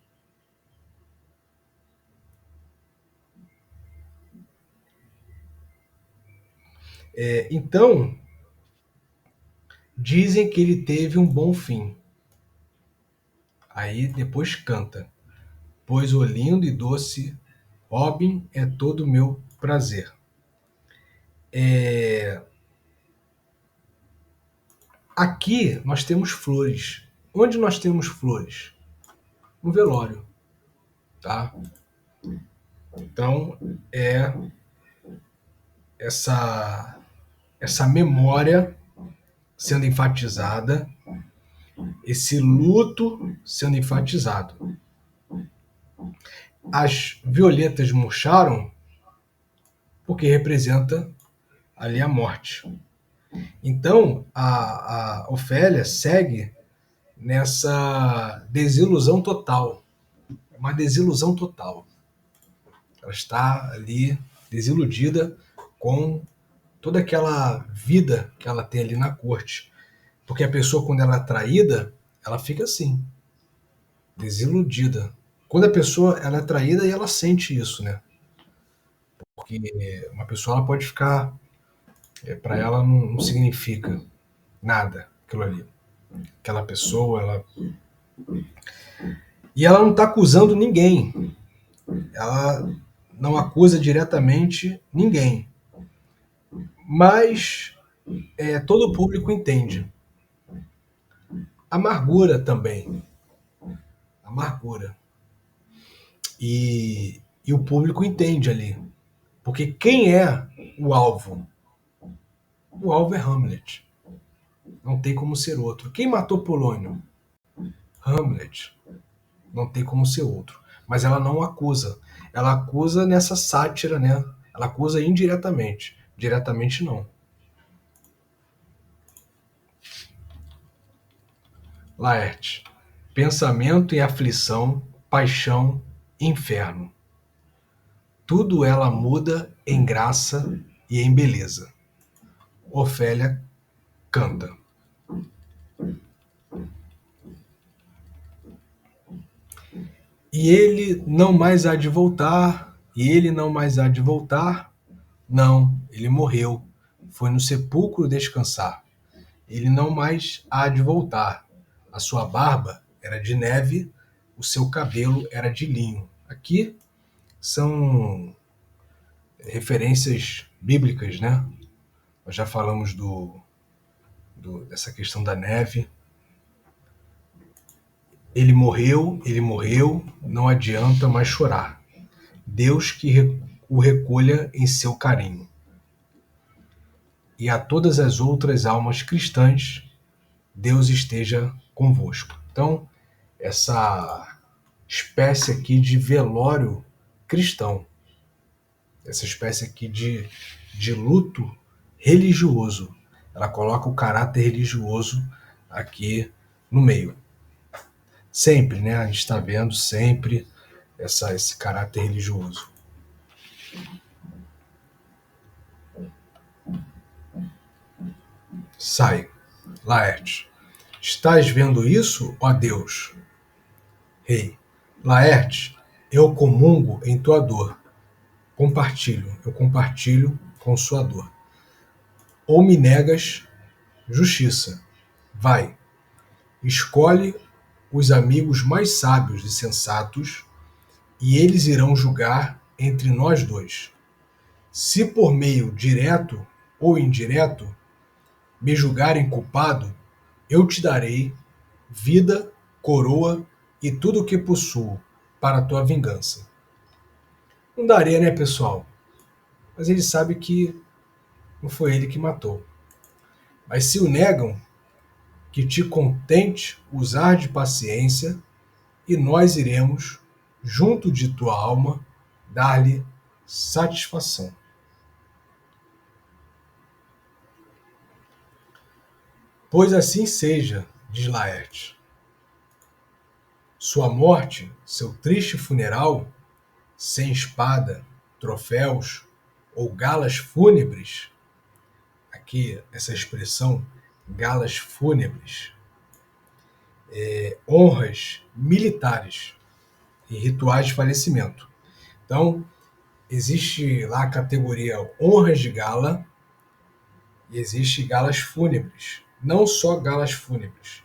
Então, dizem que ele teve um bom fim. Aí depois canta: pois o lindo e doce Robin é todo meu prazer. Aqui nós temos flores. Onde nós temos flores? No velório, tá? Então é essa memória sendo enfatizada, esse luto sendo enfatizado. As violetas murcharam porque representa ali a morte. Então a Ofélia segue nessa desilusão total, uma desilusão total. Ela está ali desiludida com toda aquela vida que ela tem ali na corte. Porque a pessoa, quando ela é traída, ela fica assim, desiludida. Quando a pessoa ela é traída e ela sente isso, né? Porque uma pessoa ela pode ficar, para ela não significa nada aquilo ali. Aquela pessoa, ela. E ela não está acusando ninguém. Ela não acusa diretamente ninguém. Mas todo o público entende. Amargura também. Amargura. E o público entende ali. Porque quem é o alvo? O alvo é Hamlet. Não tem como ser outro. Quem matou Polônio? Hamlet. Não tem como ser outro. mas ela não acusa. Ela acusa nessa sátira, né? Ela acusa indiretamente. Diretamente não. Laerte. Pensamento e aflição, paixão, inferno. Tudo ela muda em graça e em beleza. Ofélia canta. E ele não mais há de voltar, e ele não mais há de voltar. Não, ele morreu, foi no sepulcro descansar. Ele não mais há de voltar. A sua barba era de neve, o seu cabelo era de linho. Aqui são referências bíblicas, né? Nós já falamos dessa questão da neve. Ele morreu, não adianta mais chorar. Deus que o recolha em seu carinho. E a todas as outras almas cristãs, Deus esteja convosco. Então, essa espécie aqui de velório cristão, essa espécie aqui de luto religioso, ela coloca o caráter religioso aqui no meio. Sempre, né? A gente está vendo sempre esse caráter religioso. Sai, Laerte. Estás vendo isso, ó Deus? Rei, Laerte, eu comungo em tua dor. Eu compartilho com sua dor. Ou me negas justiça. Vai, escolhe os amigos mais sábios e sensatos, e eles irão julgar entre nós dois. Se por meio direto ou indireto me julgarem culpado, eu te darei vida, coroa e tudo o que possuo para a tua vingança. Não daria, né, pessoal? Mas ele sabe que não foi ele que matou. Mas se o negam, que te contente usar de paciência, e nós iremos, junto de tua alma, dar-lhe satisfação. Pois assim seja, diz Laerte. Sua morte, seu triste funeral, sem espada, troféus ou galas fúnebres, aqui essa expressão, galas fúnebres, honras militares e rituais de falecimento. Então, existe lá a categoria honras de gala e existe galas fúnebres. Não só galas fúnebres,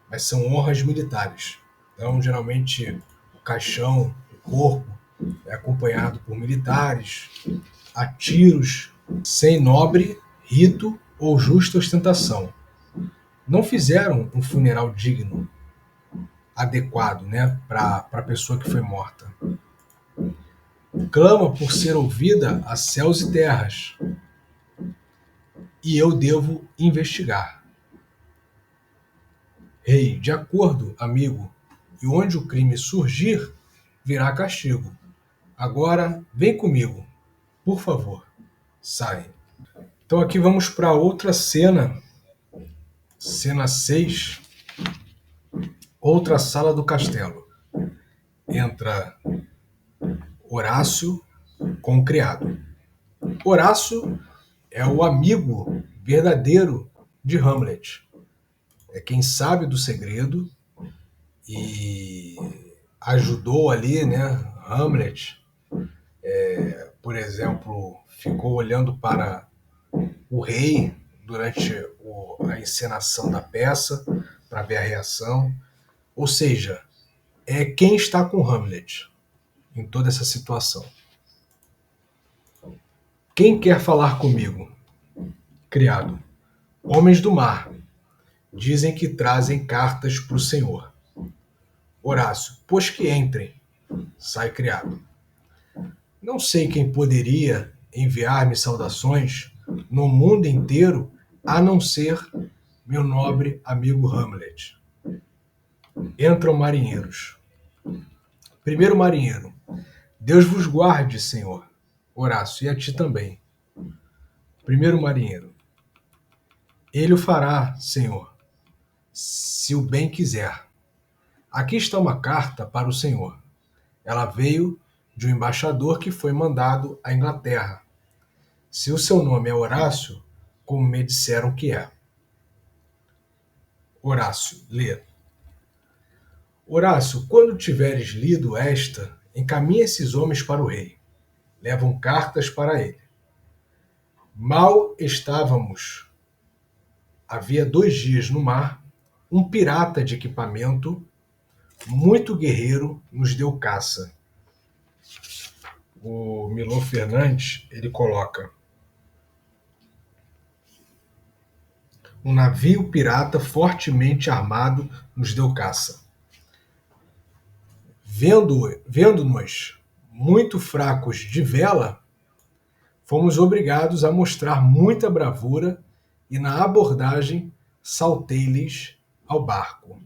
mas são honras militares. Então, geralmente, o caixão, o corpo, é acompanhado por militares, a tiros, sem nobre rito ou justa ostentação. Não fizeram um funeral digno, adequado, né, para a pessoa que foi morta. Clama por ser ouvida a céus e terras, e eu devo investigar. Rei, de acordo, amigo, e onde o crime surgir, virá castigo. Agora, vem comigo, por favor, sai. Então aqui vamos para outra cena, cena 6, outra sala do castelo. Entra Horácio com o criado. Horácio é o amigo verdadeiro de Hamlet. É quem sabe do segredo e ajudou ali, né, Hamlet. Por exemplo, ficou olhando para o rei durante a encenação da peça para ver a reação. Ou seja, é quem está com Hamlet em toda essa situação. Quem quer falar comigo? Criado. Homens do mar. Dizem que trazem cartas para o senhor. Horácio. Pois que entrem. Sai criado. Não sei quem poderia enviar-me saudações no mundo inteiro a não ser meu nobre amigo Hamlet. Entram marinheiros. Primeiro marinheiro. Deus vos guarde, Senhor. Horácio, e a ti também. Primeiro marinheiro. Ele o fará, Senhor, se o bem quiser. Aqui está uma carta para o Senhor. Ela veio de um embaixador que foi mandado à Inglaterra. Se o seu nome é Horácio, como me disseram que é. Horácio, lê. Horácio, quando tiveres lido esta, encaminha esses homens para o rei. Levam cartas para ele. Mal estávamos, havia 2 dias no mar, um pirata de equipamento, muito guerreiro, nos deu caça. O Milor Fernandes, ele coloca: um navio pirata fortemente armado nos deu caça. Vendo-nos muito fracos de vela, fomos obrigados a mostrar muita bravura e na abordagem saltei-lhes ao barco.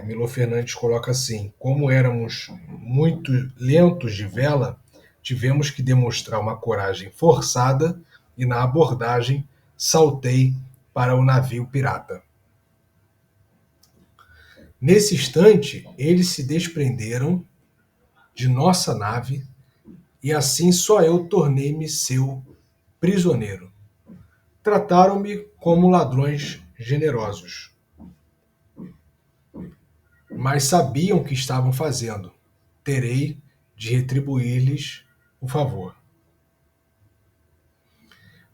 Milor Fernandes coloca assim: como éramos muito lentos de vela, tivemos que demonstrar uma coragem forçada e na abordagem saltei para o navio pirata. Nesse instante, eles se desprenderam de nossa nave e assim só eu tornei-me seu prisioneiro. Trataram-me como ladrões generosos, mas sabiam o que estavam fazendo. Terei de retribuir-lhes o favor.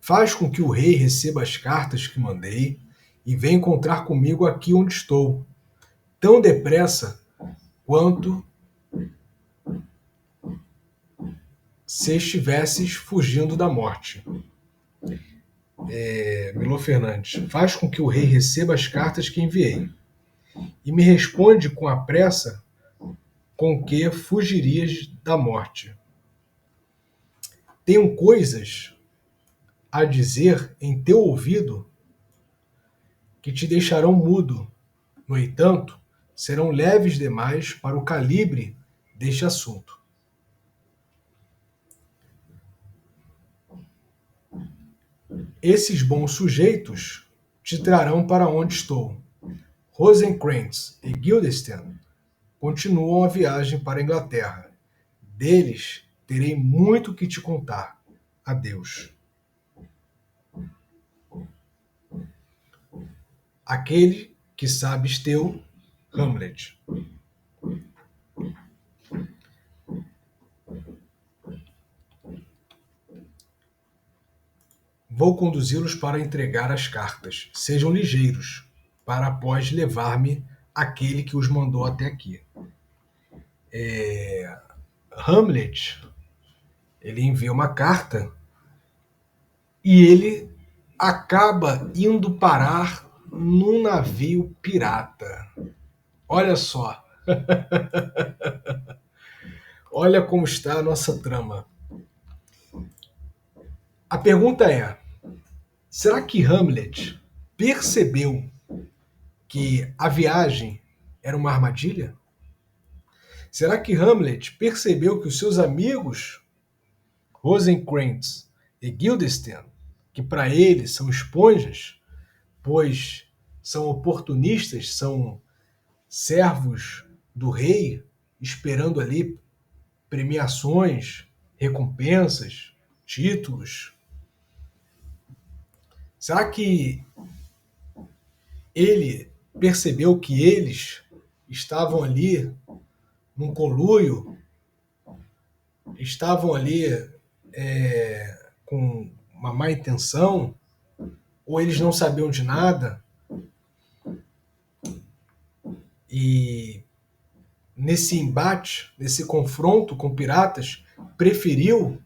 Faz com que o rei receba as cartas que mandei e venha encontrar comigo aqui onde estou, tão depressa quanto se estivesses fugindo da morte. Milor Fernandes, faz com que o rei receba as cartas que enviei e me responde com a pressa com que fugirias da morte. Tenho coisas a dizer em teu ouvido que te deixarão mudo. No entanto, serão leves demais para o calibre deste assunto. Esses bons sujeitos te trarão para onde estou. Rosencrantz e Guildenstern continuam a viagem para a Inglaterra. Deles terei muito que te contar. Adeus. Aquele que sabes teu, Hamlet. Vou conduzi-los para entregar as cartas. Sejam ligeiros, para após levar-me aquele que os mandou até aqui. Hamlet, ele envia uma carta e ele acaba indo parar num navio pirata. Olha só. Olha como está a nossa trama. A pergunta é: será que Hamlet percebeu que a viagem era uma armadilha? Será que Hamlet percebeu que os seus amigos, Rosencrantz e Guildenstern, que para ele são esponjas, pois são oportunistas, são servos do rei, esperando ali premiações, recompensas, títulos? Será que ele percebeu que eles estavam ali num conluio, estavam ali com uma má intenção, ou eles não sabiam de nada? E nesse embate, nesse confronto com piratas, preferiu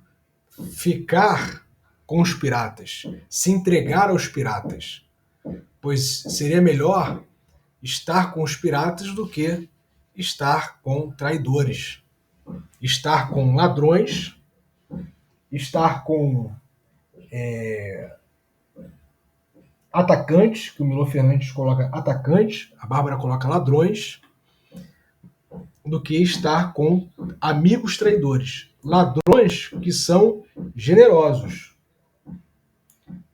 ficar com os piratas, se entregar aos piratas, pois seria melhor estar com os piratas do que estar com traidores, estar com ladrões, estar com atacantes, que o Milor Fernandes coloca atacantes, a Bárbara coloca ladrões, do que estar com amigos traidores, ladrões que são generosos.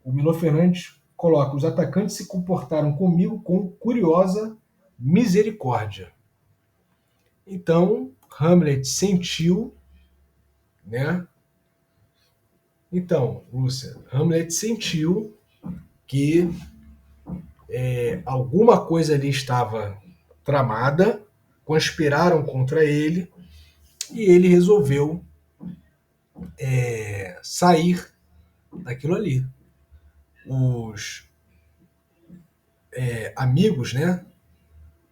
O Milor Fernandes coloca: os atacantes se comportaram comigo com curiosa misericórdia. Então, Hamlet sentiu, né? Então, Lúcia, Hamlet sentiu que alguma coisa ali estava tramada, conspiraram contra ele e ele resolveu sair daquilo ali. Os amigos, né?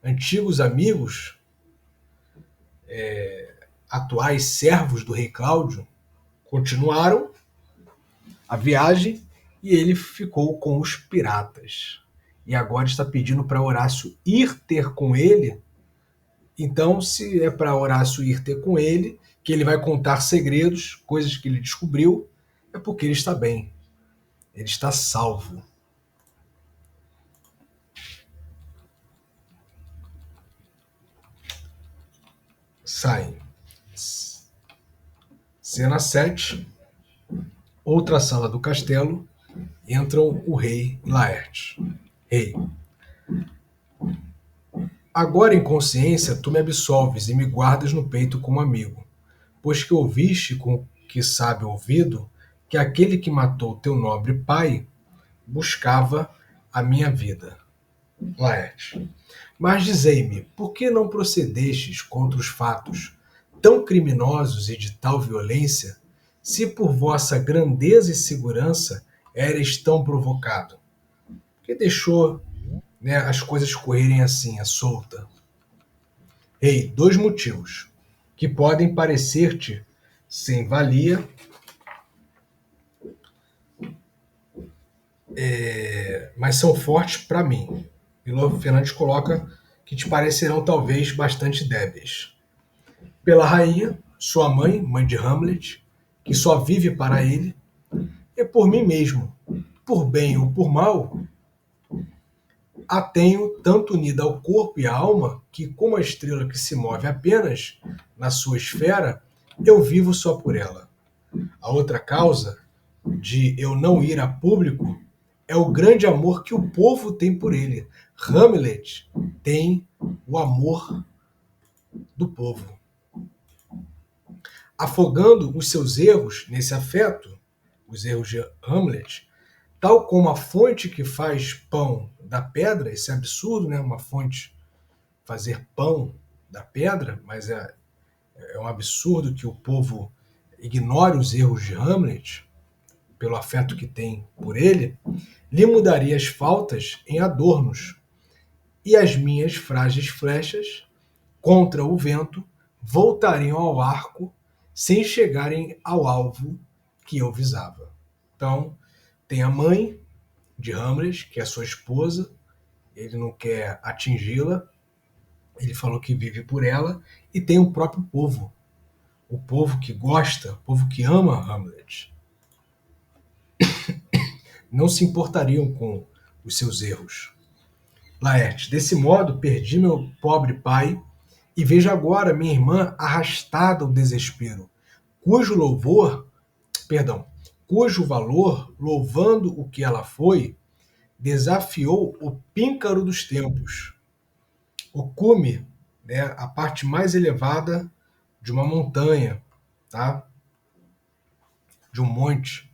Antigos amigos, atuais servos do rei Cláudio, continuaram a viagem e ele ficou com os piratas. E agora está pedindo para Horácio ir ter com ele. Então, se é para Horácio ir ter com ele, que ele vai contar segredos, coisas que ele descobriu, é porque ele está bem. Ele está salvo. Saem. Cena 7. Outra sala do castelo. Entram o rei e Laerte. Rei. Agora em consciência tu me absolves e me guardas no peito como amigo, pois que ouviste com que sabe ouvido que aquele que matou teu nobre pai buscava a minha vida. Laerte. Mas dizei-me, por que não procedestes contra os fatos tão criminosos e de tal violência, se por vossa grandeza e segurança eres tão provocado? Que deixou, né, as coisas correrem assim, à solta? Rei, 2 motivos, que podem parecer-te sem valia, mas são fortes para mim. Milor Fernandes coloca que te parecerão talvez bastante débeis. Pela rainha, sua mãe, mãe de Hamlet, que só vive para ele, e por mim mesmo, por bem ou por mal, a tenho tanto unida ao corpo e à alma que, como a estrela que se move apenas na sua esfera, eu vivo só por ela. A outra causa de eu não ir a público é o grande amor que o povo tem por ele. Hamlet tem o amor do povo. Afogando os seus erros nesse afeto, os erros de Hamlet, tal como a fonte que faz pão da pedra, esse é absurdo, né? Uma fonte fazer pão da pedra, mas é um absurdo que o povo ignore os erros de Hamlet, pelo afeto que tem por ele, lhe mudaria as faltas em adornos, e as minhas frágeis flechas, contra o vento, voltariam ao arco sem chegarem ao alvo que eu visava. Então, tem a mãe de Hamlet, que é sua esposa, ele não quer atingi-la, ele falou que vive por ela, e tem o próprio povo, o povo que gosta, o povo que ama Hamlet. Não se importariam com os seus erros. Laerte, desse modo perdi meu pobre pai e vejo agora minha irmã arrastada ao desespero, cujo valor, louvando o que ela foi, desafiou o píncaro dos tempos, o cume, né, a parte mais elevada de uma montanha, tá? De um monte.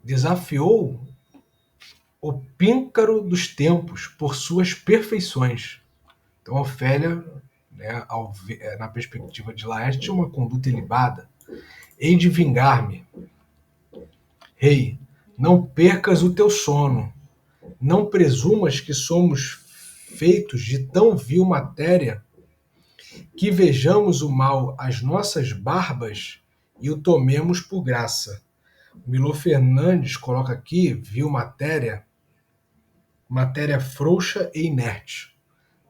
Desafiou o píncaro dos tempos por suas perfeições. Então, Ofélia, né, na perspectiva de Laerte, tinha uma conduta ilibada. Hei de vingar-me. Rei, não percas o teu sono. Não presumas que somos feitos de tão vil matéria que vejamos o mal às nossas barbas e o tomemos por graça. O Milor Fernandes coloca aqui, vil matéria frouxa e inerte.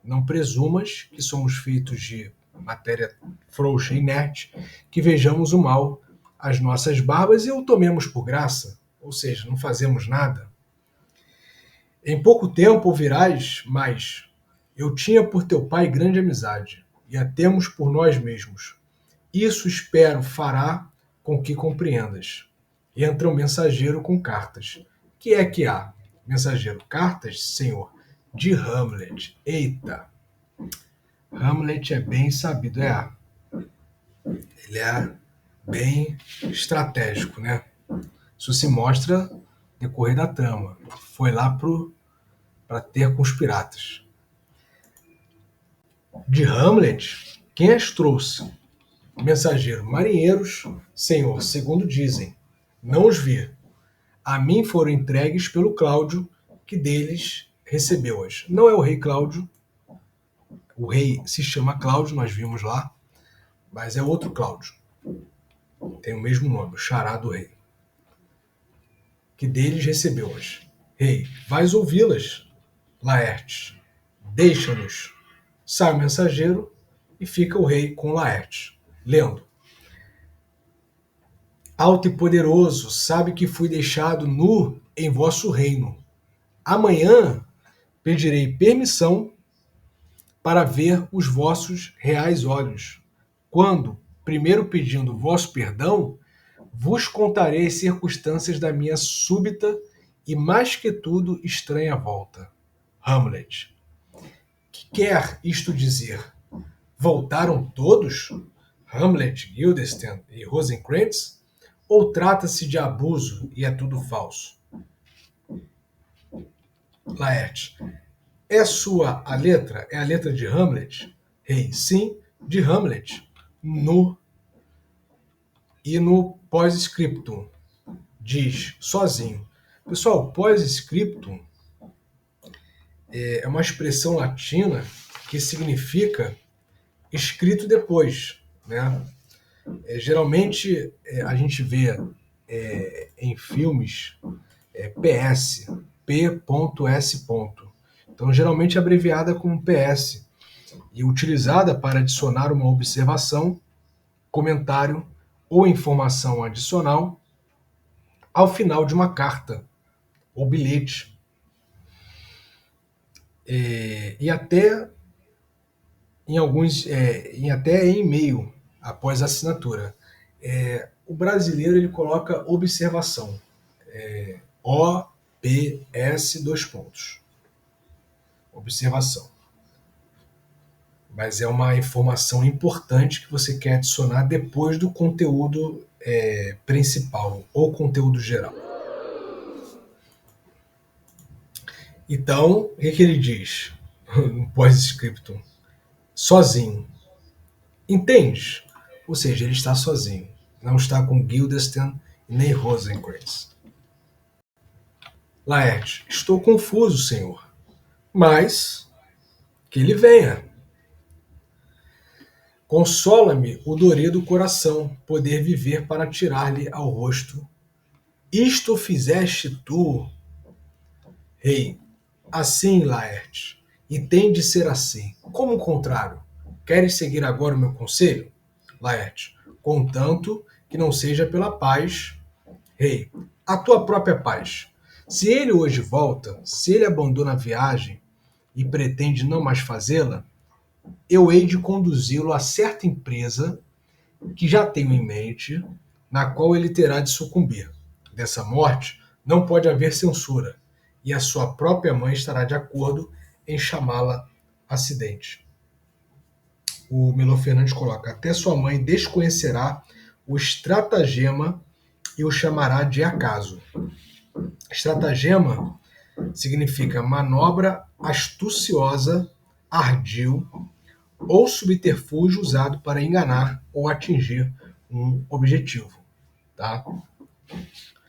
Não presumas que somos feitos de matéria frouxa e inerte, que vejamos o mal às nossas barbas e o tomemos por graça, ou seja, não fazemos nada. Em pouco tempo ouvirás, mas eu tinha por teu pai grande amizade. e a temos por nós mesmos. Isso espero fará com que compreendas. Entra o mensageiro com cartas. Que é que há? Mensageiro, cartas, senhor, de Hamlet. Eita! Hamlet é bem sabido, ele é bem estratégico, né? Isso se mostra no decorrer da trama. Foi lá para ter com os piratas. De Hamlet, quem as trouxe? Mensageiro, marinheiros, senhor, segundo dizem. Não os vi. A mim foram entregues pelo Cláudio, que deles recebeu-as. Não é o rei Cláudio. O rei se chama Cláudio, nós vimos lá, mas é outro Cláudio. Tem o mesmo nome, o xará do rei. Que deles recebeu-as. Rei, vais ouvi-las, Laertes. Deixa-nos. Sai o mensageiro e fica o rei com Laertes. Lendo. Alto e poderoso, sabe que fui deixado nu em vosso reino. Amanhã pedirei permissão para ver os vossos reais olhos. Quando, primeiro pedindo vosso perdão, vos contarei as circunstâncias da minha súbita e, mais que tudo, estranha volta. Hamlet. Que quer isto dizer? Voltaram todos? Hamlet, Guildenstern e Rosencrantz? Ou trata-se de abuso e é tudo falso? Laerte. É sua a letra? É a letra de Hamlet? Rei. Sim, de Hamlet. E no pós-scriptum diz sozinho. Pessoal, pós-scriptum é uma expressão latina que significa escrito depois, né? Geralmente a gente vê em filmes PS, P.S. Então, geralmente é abreviada como PS e utilizada para adicionar uma observação, comentário ou informação adicional ao final de uma carta ou bilhete. E até em alguns, até em e-mail após a assinatura. O brasileiro ele coloca observação, OPS dois pontos, observação. Mas é uma informação importante que você quer adicionar depois do conteúdo principal ou conteúdo geral. Então, o que ele diz no pós-scriptum? Sozinho. Entendes? Ou seja, ele está sozinho. Não está com Guildenstern e nem Rosencrantz. Laerte, estou confuso, senhor. Mas que ele venha. Consola-me o dorido coração, poder viver para tirar-lhe ao rosto. Isto fizeste tu, rei. Assim, Laerte, e tem de ser assim. Como o contrário? Queres seguir agora o meu conselho? Laerte, contanto que não seja pela paz, rei, a tua própria paz. Se ele hoje volta, se ele abandona a viagem e pretende não mais fazê-la, eu hei de conduzi-lo a certa empresa que já tenho em mente, na qual ele terá de sucumbir. Dessa morte não pode haver censura, e a sua própria mãe estará de acordo em chamá-la acidente. O Melo Fernandes coloca, até sua mãe desconhecerá o estratagema e o chamará de acaso. Estratagema significa manobra astuciosa, ardil ou subterfúgio usado para enganar ou atingir um objetivo. Tá?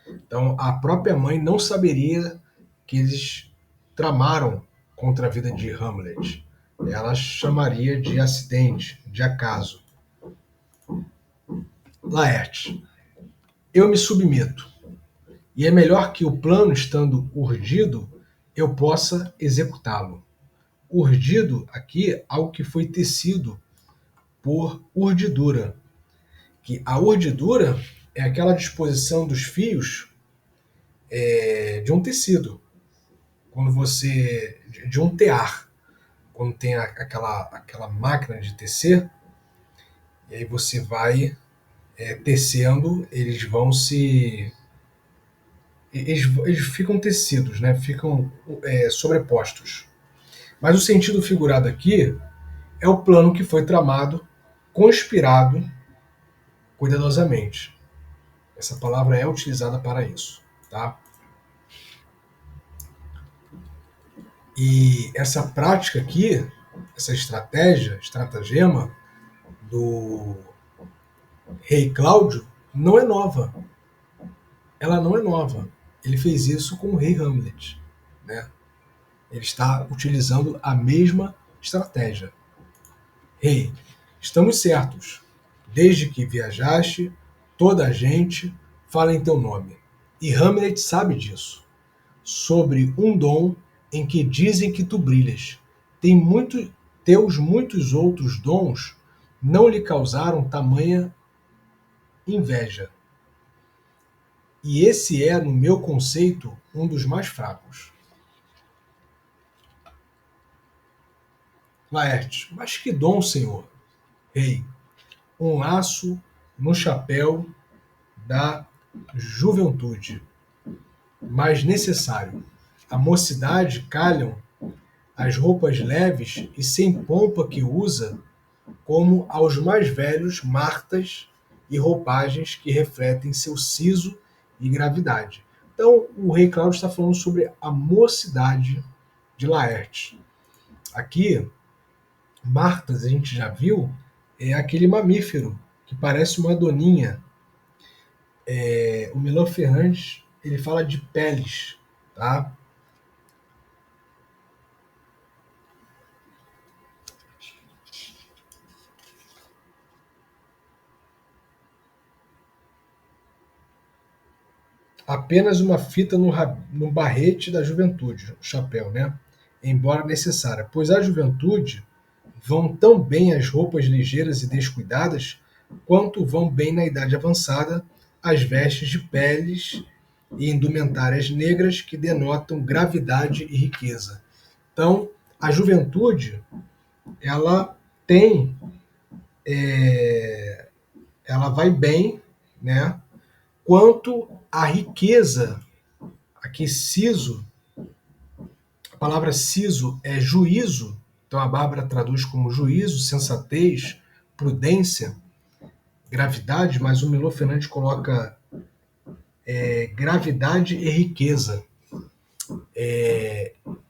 Então, a própria mãe não saberia que eles tramaram contra a vida de Hamlet. Ela chamaria de acidente, de acaso. Laerte, eu me submeto. E é melhor que o plano, estando urdido, eu possa executá-lo. Urdido, aqui, algo que foi tecido por urdidura. Que a urdidura é aquela disposição dos fios de um tecido. Quando você. De um tear. quando tem aquela máquina de tecer, e aí você vai tecendo, eles ficam tecidos, né? Ficam sobrepostos. Mas o sentido figurado aqui é o plano que foi tramado, conspirado cuidadosamente. Essa palavra é utilizada para isso, tá? E essa prática aqui, essa estratagema do rei Cláudio, não é nova. Ela não é nova. Ele fez isso com o rei Hamlet, né? Ele está utilizando a mesma estratégia. Rei, estamos certos. Desde que viajaste, toda a gente fala em teu nome. E Hamlet sabe disso. Sobre um dom em que dizem que tu brilhas. Teus muitos outros dons não lhe causaram tamanha inveja. E esse é, no meu conceito, um dos mais fracos. Laerte, mas que dom, senhor? Rei, um laço no chapéu da juventude, mas necessário. A mocidade calham as roupas leves e sem pompa que usa, como aos mais velhos martas e roupagens que refletem seu siso e gravidade. Então, o rei Cláudio está falando sobre a mocidade de Laerte. Aqui, martas, a gente já viu, é aquele mamífero que parece uma doninha. O Milão Fernandes ele fala de peles, tá? Apenas uma fita no barrete da juventude, o chapéu, né? Embora necessária, pois a juventude vão tão bem as roupas ligeiras e descuidadas, quanto vão bem na idade avançada as vestes de peles e indumentárias negras que denotam gravidade e riqueza. Então, a juventude, ela tem, ela vai bem, né? Quanto a riqueza, aqui siso, a palavra siso é juízo, então a Bárbara traduz como juízo, sensatez, prudência, gravidade, mas o Milô Fernandes coloca gravidade e riqueza.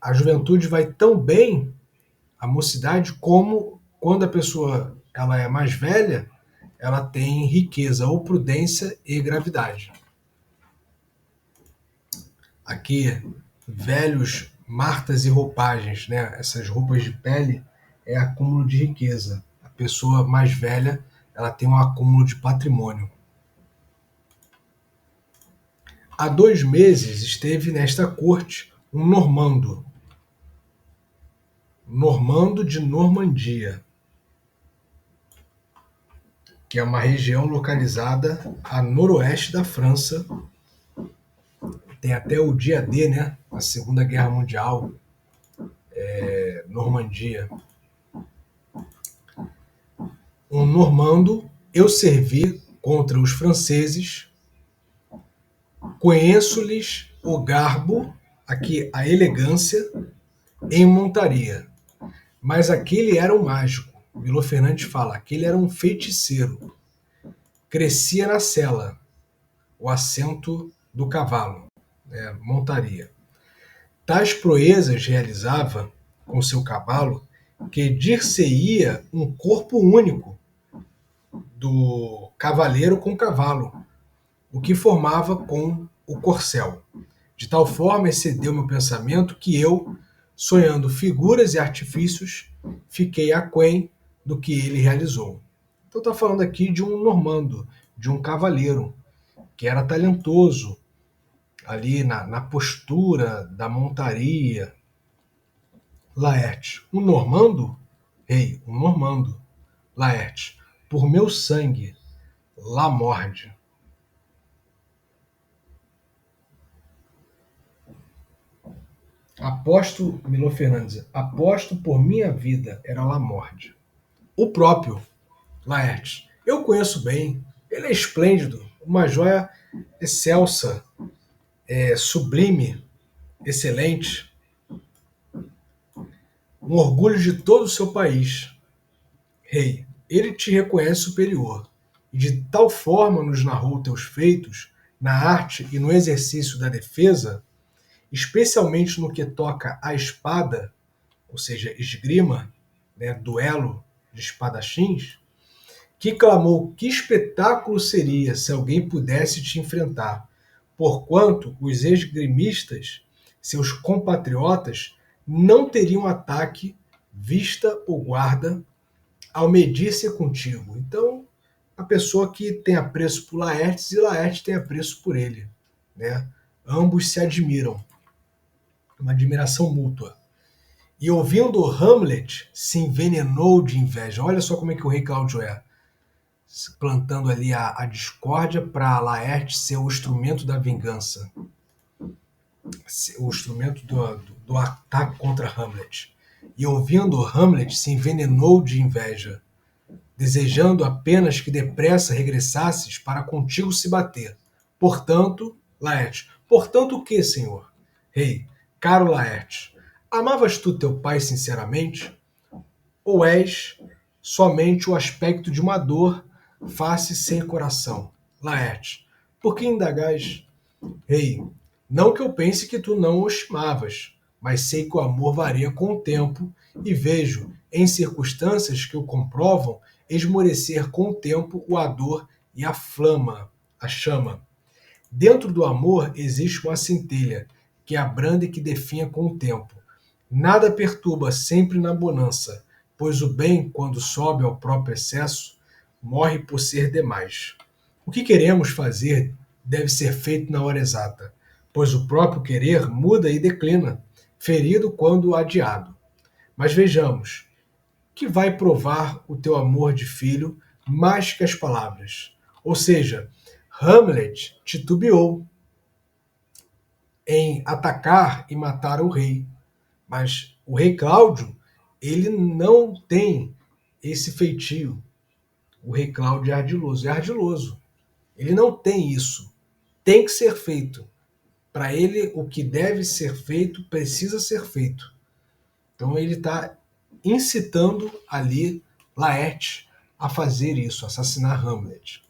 A juventude vai tão bem, a mocidade, como quando a pessoa ela é mais velha, ela tem riqueza ou prudência e gravidade. Aqui, velhos martas e roupagens, né? Essas roupas de pele é acúmulo de riqueza. A pessoa mais velha, ela tem um acúmulo de patrimônio. Há 2 meses esteve nesta corte um normando, Normando de Normandia, que é uma região localizada a noroeste da França. Tem até o dia D, né? A Segunda Guerra Mundial, Normandia. Um normando, eu servi contra os franceses, conheço-lhes o garbo, aqui a elegância, em montaria. Mas aquele era um mágico. Milô Fernandes fala, aquele era um feiticeiro. Crescia na sela, o assento do cavalo, montaria. Tais proezas realizava com seu cavalo, que dir-se-ia um corpo único do cavaleiro com cavalo, o que formava com o corcel. De tal forma excedeu meu pensamento que eu, sonhando figuras e artifícios, fiquei aquém do que ele realizou. Então está falando aqui de um normando, de um cavaleiro, que era talentoso ali na postura da montaria. Laerte, um normando? Rei, um normando. Laerte, por meu sangue, lá morde. Aposto, Milor Fernandes, aposto por minha vida, era Lamorde. O próprio Laertes. Eu conheço bem, ele é esplêndido, uma joia excelsa, sublime, excelente, um orgulho de todo o seu país. Rei, ele te reconhece superior, e de tal forma nos narrou teus feitos, na arte e no exercício da defesa, especialmente no que toca à espada, ou seja, esgrima, né, duelo de espadachins, que clamou que espetáculo seria se alguém pudesse te enfrentar, porquanto os esgrimistas, seus compatriotas, não teriam ataque, vista ou guarda ao medir-se contigo. Então, a pessoa que tem apreço por Laertes e Laertes tem apreço por ele, né? Ambos se admiram, uma admiração mútua. E ouvindo Hamlet, se envenenou de inveja. Olha só como é que o rei Cláudio é, plantando ali a discórdia para Laertes ser o instrumento da vingança, o instrumento do ataque contra Hamlet. E ouvindo Hamlet, se envenenou de inveja, desejando apenas que depressa regressasses para contigo se bater. Portanto, Laertes, portanto o que, senhor? Rei, caro Laertes, amavas tu teu pai sinceramente? Ou és somente o aspecto de uma dor, face sem coração? Laertes, por que indagais? Rei, não que eu pense que tu não o estimavas, mas sei que o amor varia com o tempo e vejo, em circunstâncias que o comprovam, esmorecer com o tempo o ardor e a flama, a chama. Dentro do amor existe uma centelha que abranda e que definha com o tempo. Nada perturba sempre na bonança, pois o bem, quando sobe ao próprio excesso, morre por ser demais. O que queremos fazer deve ser feito na hora exata, pois o próprio querer muda e declina, ferido quando adiado. Mas vejamos, que vai provar o teu amor de filho mais que as palavras. Ou seja, Hamlet titubeou em atacar e matar o rei, mas o rei Cláudio, ele não tem esse feitio. O rei Cláudio é ardiloso. É ardiloso. Ele não tem isso. Tem que ser feito. Para ele, o que deve ser feito precisa ser feito. Então ele está incitando ali Laerte a fazer isso, assassinar Hamlet.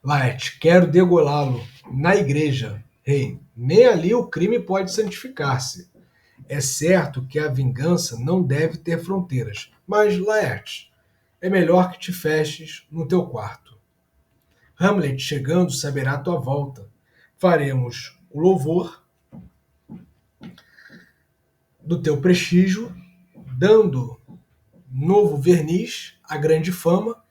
Laerte, quero degolá-lo na igreja, rei. Nem ali o crime pode santificar-se. É certo que a vingança não deve ter fronteiras, mas, Laerte, é melhor que te feches no teu quarto. Hamlet, chegando, saberá a tua volta. Faremos o louvor do teu prestígio, dando novo verniz à grande fama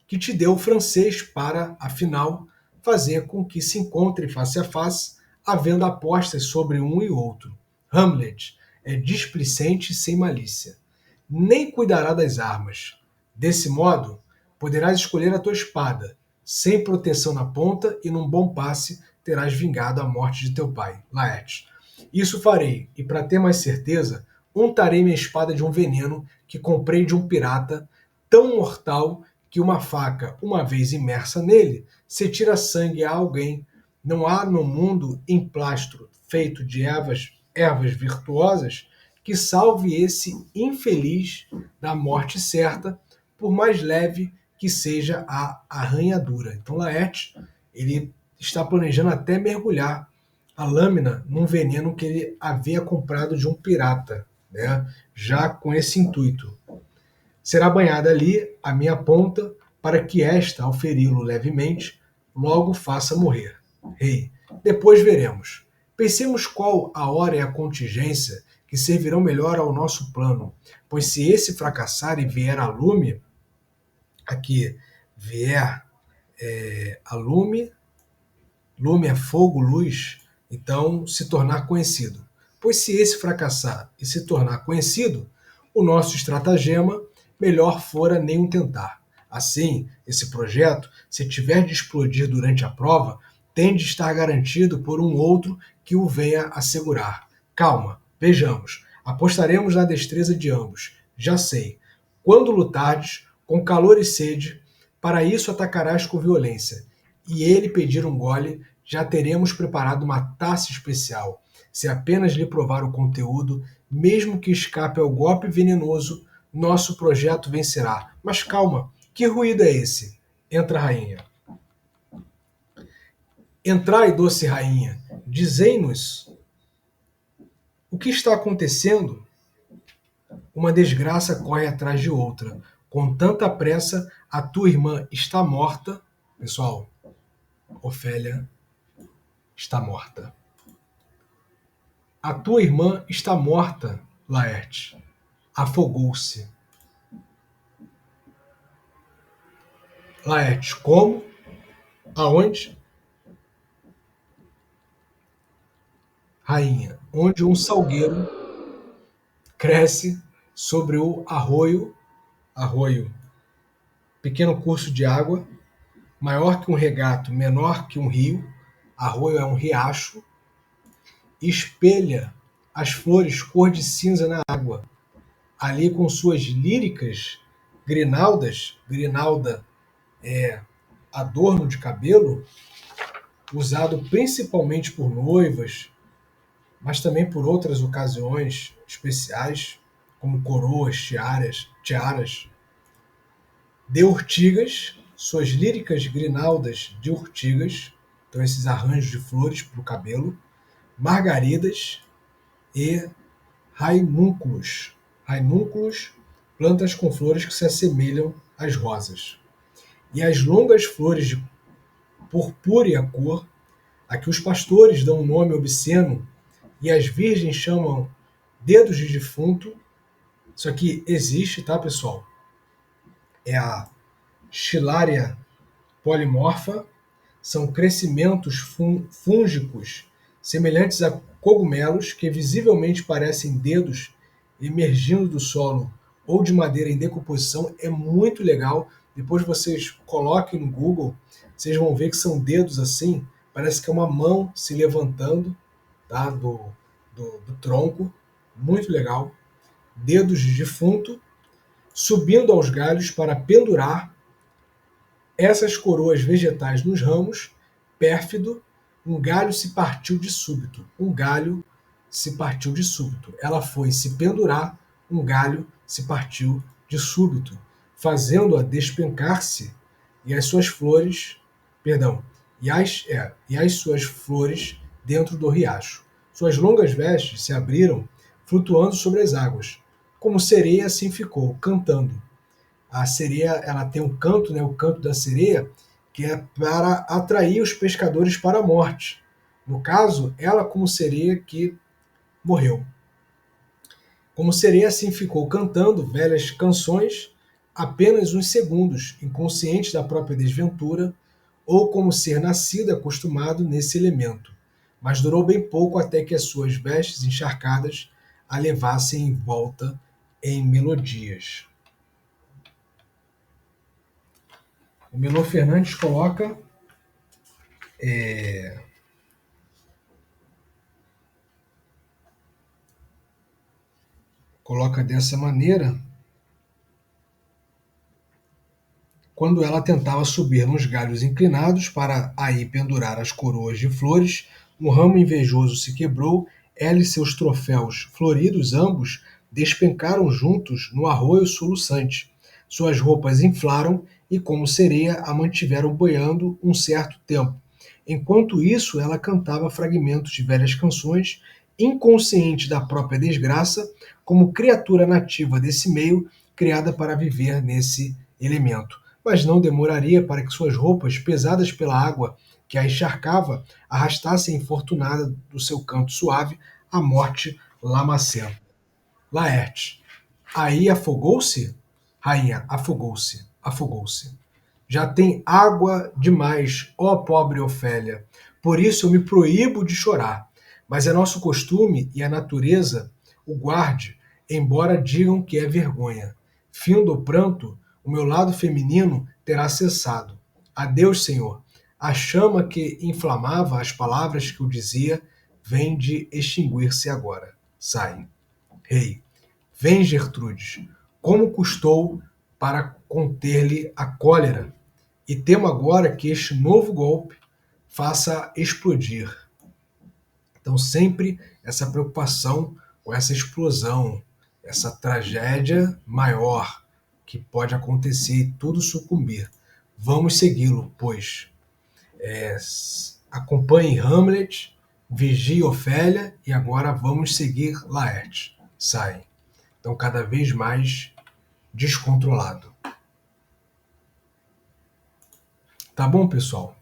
que te deu o francês para, afinal, fazer com que se encontrem face a face, havendo apostas sobre um e outro. Hamlet é displicente sem malícia. Nem cuidará das armas. Desse modo, poderás escolher a tua espada, sem proteção na ponta, e num bom passe terás vingado a morte de teu pai, Laertes. Isso farei, e para ter mais certeza, untarei minha espada de um veneno que comprei de um pirata, tão mortal que uma faca, uma vez imersa nele, se tira sangue a alguém. Não há no mundo emplastro feito de ervas virtuosas que salve esse infeliz da morte certa, por mais leve que seja a arranhadura. Então Laerte, ele está planejando até mergulhar a lâmina num veneno que ele havia comprado de um pirata, né? Já com esse intuito. Será banhada ali a minha ponta, para que esta, ao feri-lo levemente, logo faça morrer. Rei, depois veremos. Pensemos qual a hora e a contingência que servirão melhor ao nosso plano, pois se esse fracassar e vier a lume, aqui vier a lume, lume é fogo, luz, então se tornar conhecido. Pois se esse fracassar e se tornar conhecido, o nosso estratagema melhor fora nem o tentar. Assim, esse projeto, se tiver de explodir durante a prova, tem de estar garantido por um outro que o venha assegurar. Calma, vejamos. Apostaremos na destreza de ambos. Já sei. Quando lutardes, com calor e sede, para isso atacarás com violência. E ele pedir um gole, já teremos preparado uma taça especial. Se apenas lhe provar o conteúdo, mesmo que escape ao golpe venenoso, nosso projeto vencerá. Mas calma, que ruído é esse? Entra a rainha. Entrai, doce rainha, dizei-nos o que está acontecendo. Uma desgraça corre atrás de outra. Com tanta pressa, a tua irmã está morta. Pessoal, Ofélia está morta. A tua irmã está morta, Laerte. Afogou-se. Laerte, como? Aonde? Rainha, onde um salgueiro cresce sobre o arroio, pequeno curso de água, maior que um regato, menor que um rio, arroio é um riacho, espelha as flores cor de cinza na água, ali com suas líricas grinaldas, grinalda é adorno de cabelo, usado principalmente por noivas, mas também por outras ocasiões especiais, como coroas, tiaras, de urtigas, suas líricas grinaldas de urtigas, então esses arranjos de flores para o cabelo, margaridas e rainúnculos. Rainúnculos, plantas com flores que se assemelham às rosas. E as longas flores de purpúrea cor, a que os pastores dão um nome obsceno e as virgens chamam dedos de defunto. Isso aqui existe, tá, pessoal? É a Schillaria polimorfa. São crescimentos fúngicos semelhantes a cogumelos que visivelmente parecem dedos emergindo do solo ou de madeira em decomposição. É muito legal. Depois vocês coloquem no Google, vocês vão ver que são dedos assim, parece que é uma mão se levantando, tá, do tronco. Muito legal. Dedos de defunto subindo aos galhos para pendurar essas coroas vegetais nos ramos. Pérfido, um galho se partiu de súbito. Um galho se partiu de súbito. Ela foi se pendurar, um galho se partiu de súbito, fazendo-a despencar-se, e as suas flores, e as suas flores dentro do riacho. Suas longas vestes se abriram, flutuando sobre as águas. Como sereia, assim ficou, cantando. A sereia, ela tem um canto, né, o canto da sereia, que é para atrair os pescadores para a morte. No caso, ela como sereia que morreu. Como sereia, assim ficou cantando velhas canções apenas uns segundos, inconsciente da própria desventura, ou como ser nascido acostumado nesse elemento. Mas durou bem pouco até que as suas vestes encharcadas a levassem em volta em melodias. O Milor Fernandes coloca dessa maneira quando ela tentava subir nos galhos inclinados para aí pendurar as coroas de flores, um ramo invejoso se quebrou, ela e seus troféus floridos ambos despencaram juntos no arroio soluçante. Suas roupas inflaram e, como sereia, a mantiveram boiando um certo tempo. Enquanto isso, ela cantava fragmentos de velhas canções, inconsciente da própria desgraça, como criatura nativa desse meio, criada para viver nesse elemento. Mas não demoraria para que suas roupas, pesadas pela água que a encharcava, arrastassem a infortunada do seu canto suave à morte lamacenta. Laerte. Aí afogou-se? Rainha, afogou-se, afogou-se. Já tem água demais, ó pobre Ofélia. Por isso eu me proíbo de chorar. Mas é nosso costume e a natureza o guarde, embora digam que é vergonha. Findo o pranto, o meu lado feminino terá cessado. Adeus, Senhor. A chama que inflamava as palavras que eu dizia vem de extinguir-se agora. Saem. Rei. Vem, Gertrudes, como custou para conter-lhe a cólera, e temo agora que este novo golpe faça explodir. Então, sempre essa preocupação com essa explosão, essa tragédia maior que pode acontecer e tudo sucumbir. Vamos segui-lo, pois. Acompanhe Hamlet, vigie Ofélia e agora vamos seguir Laerte. Sai. Então, cada vez mais descontrolado. Tá bom, pessoal?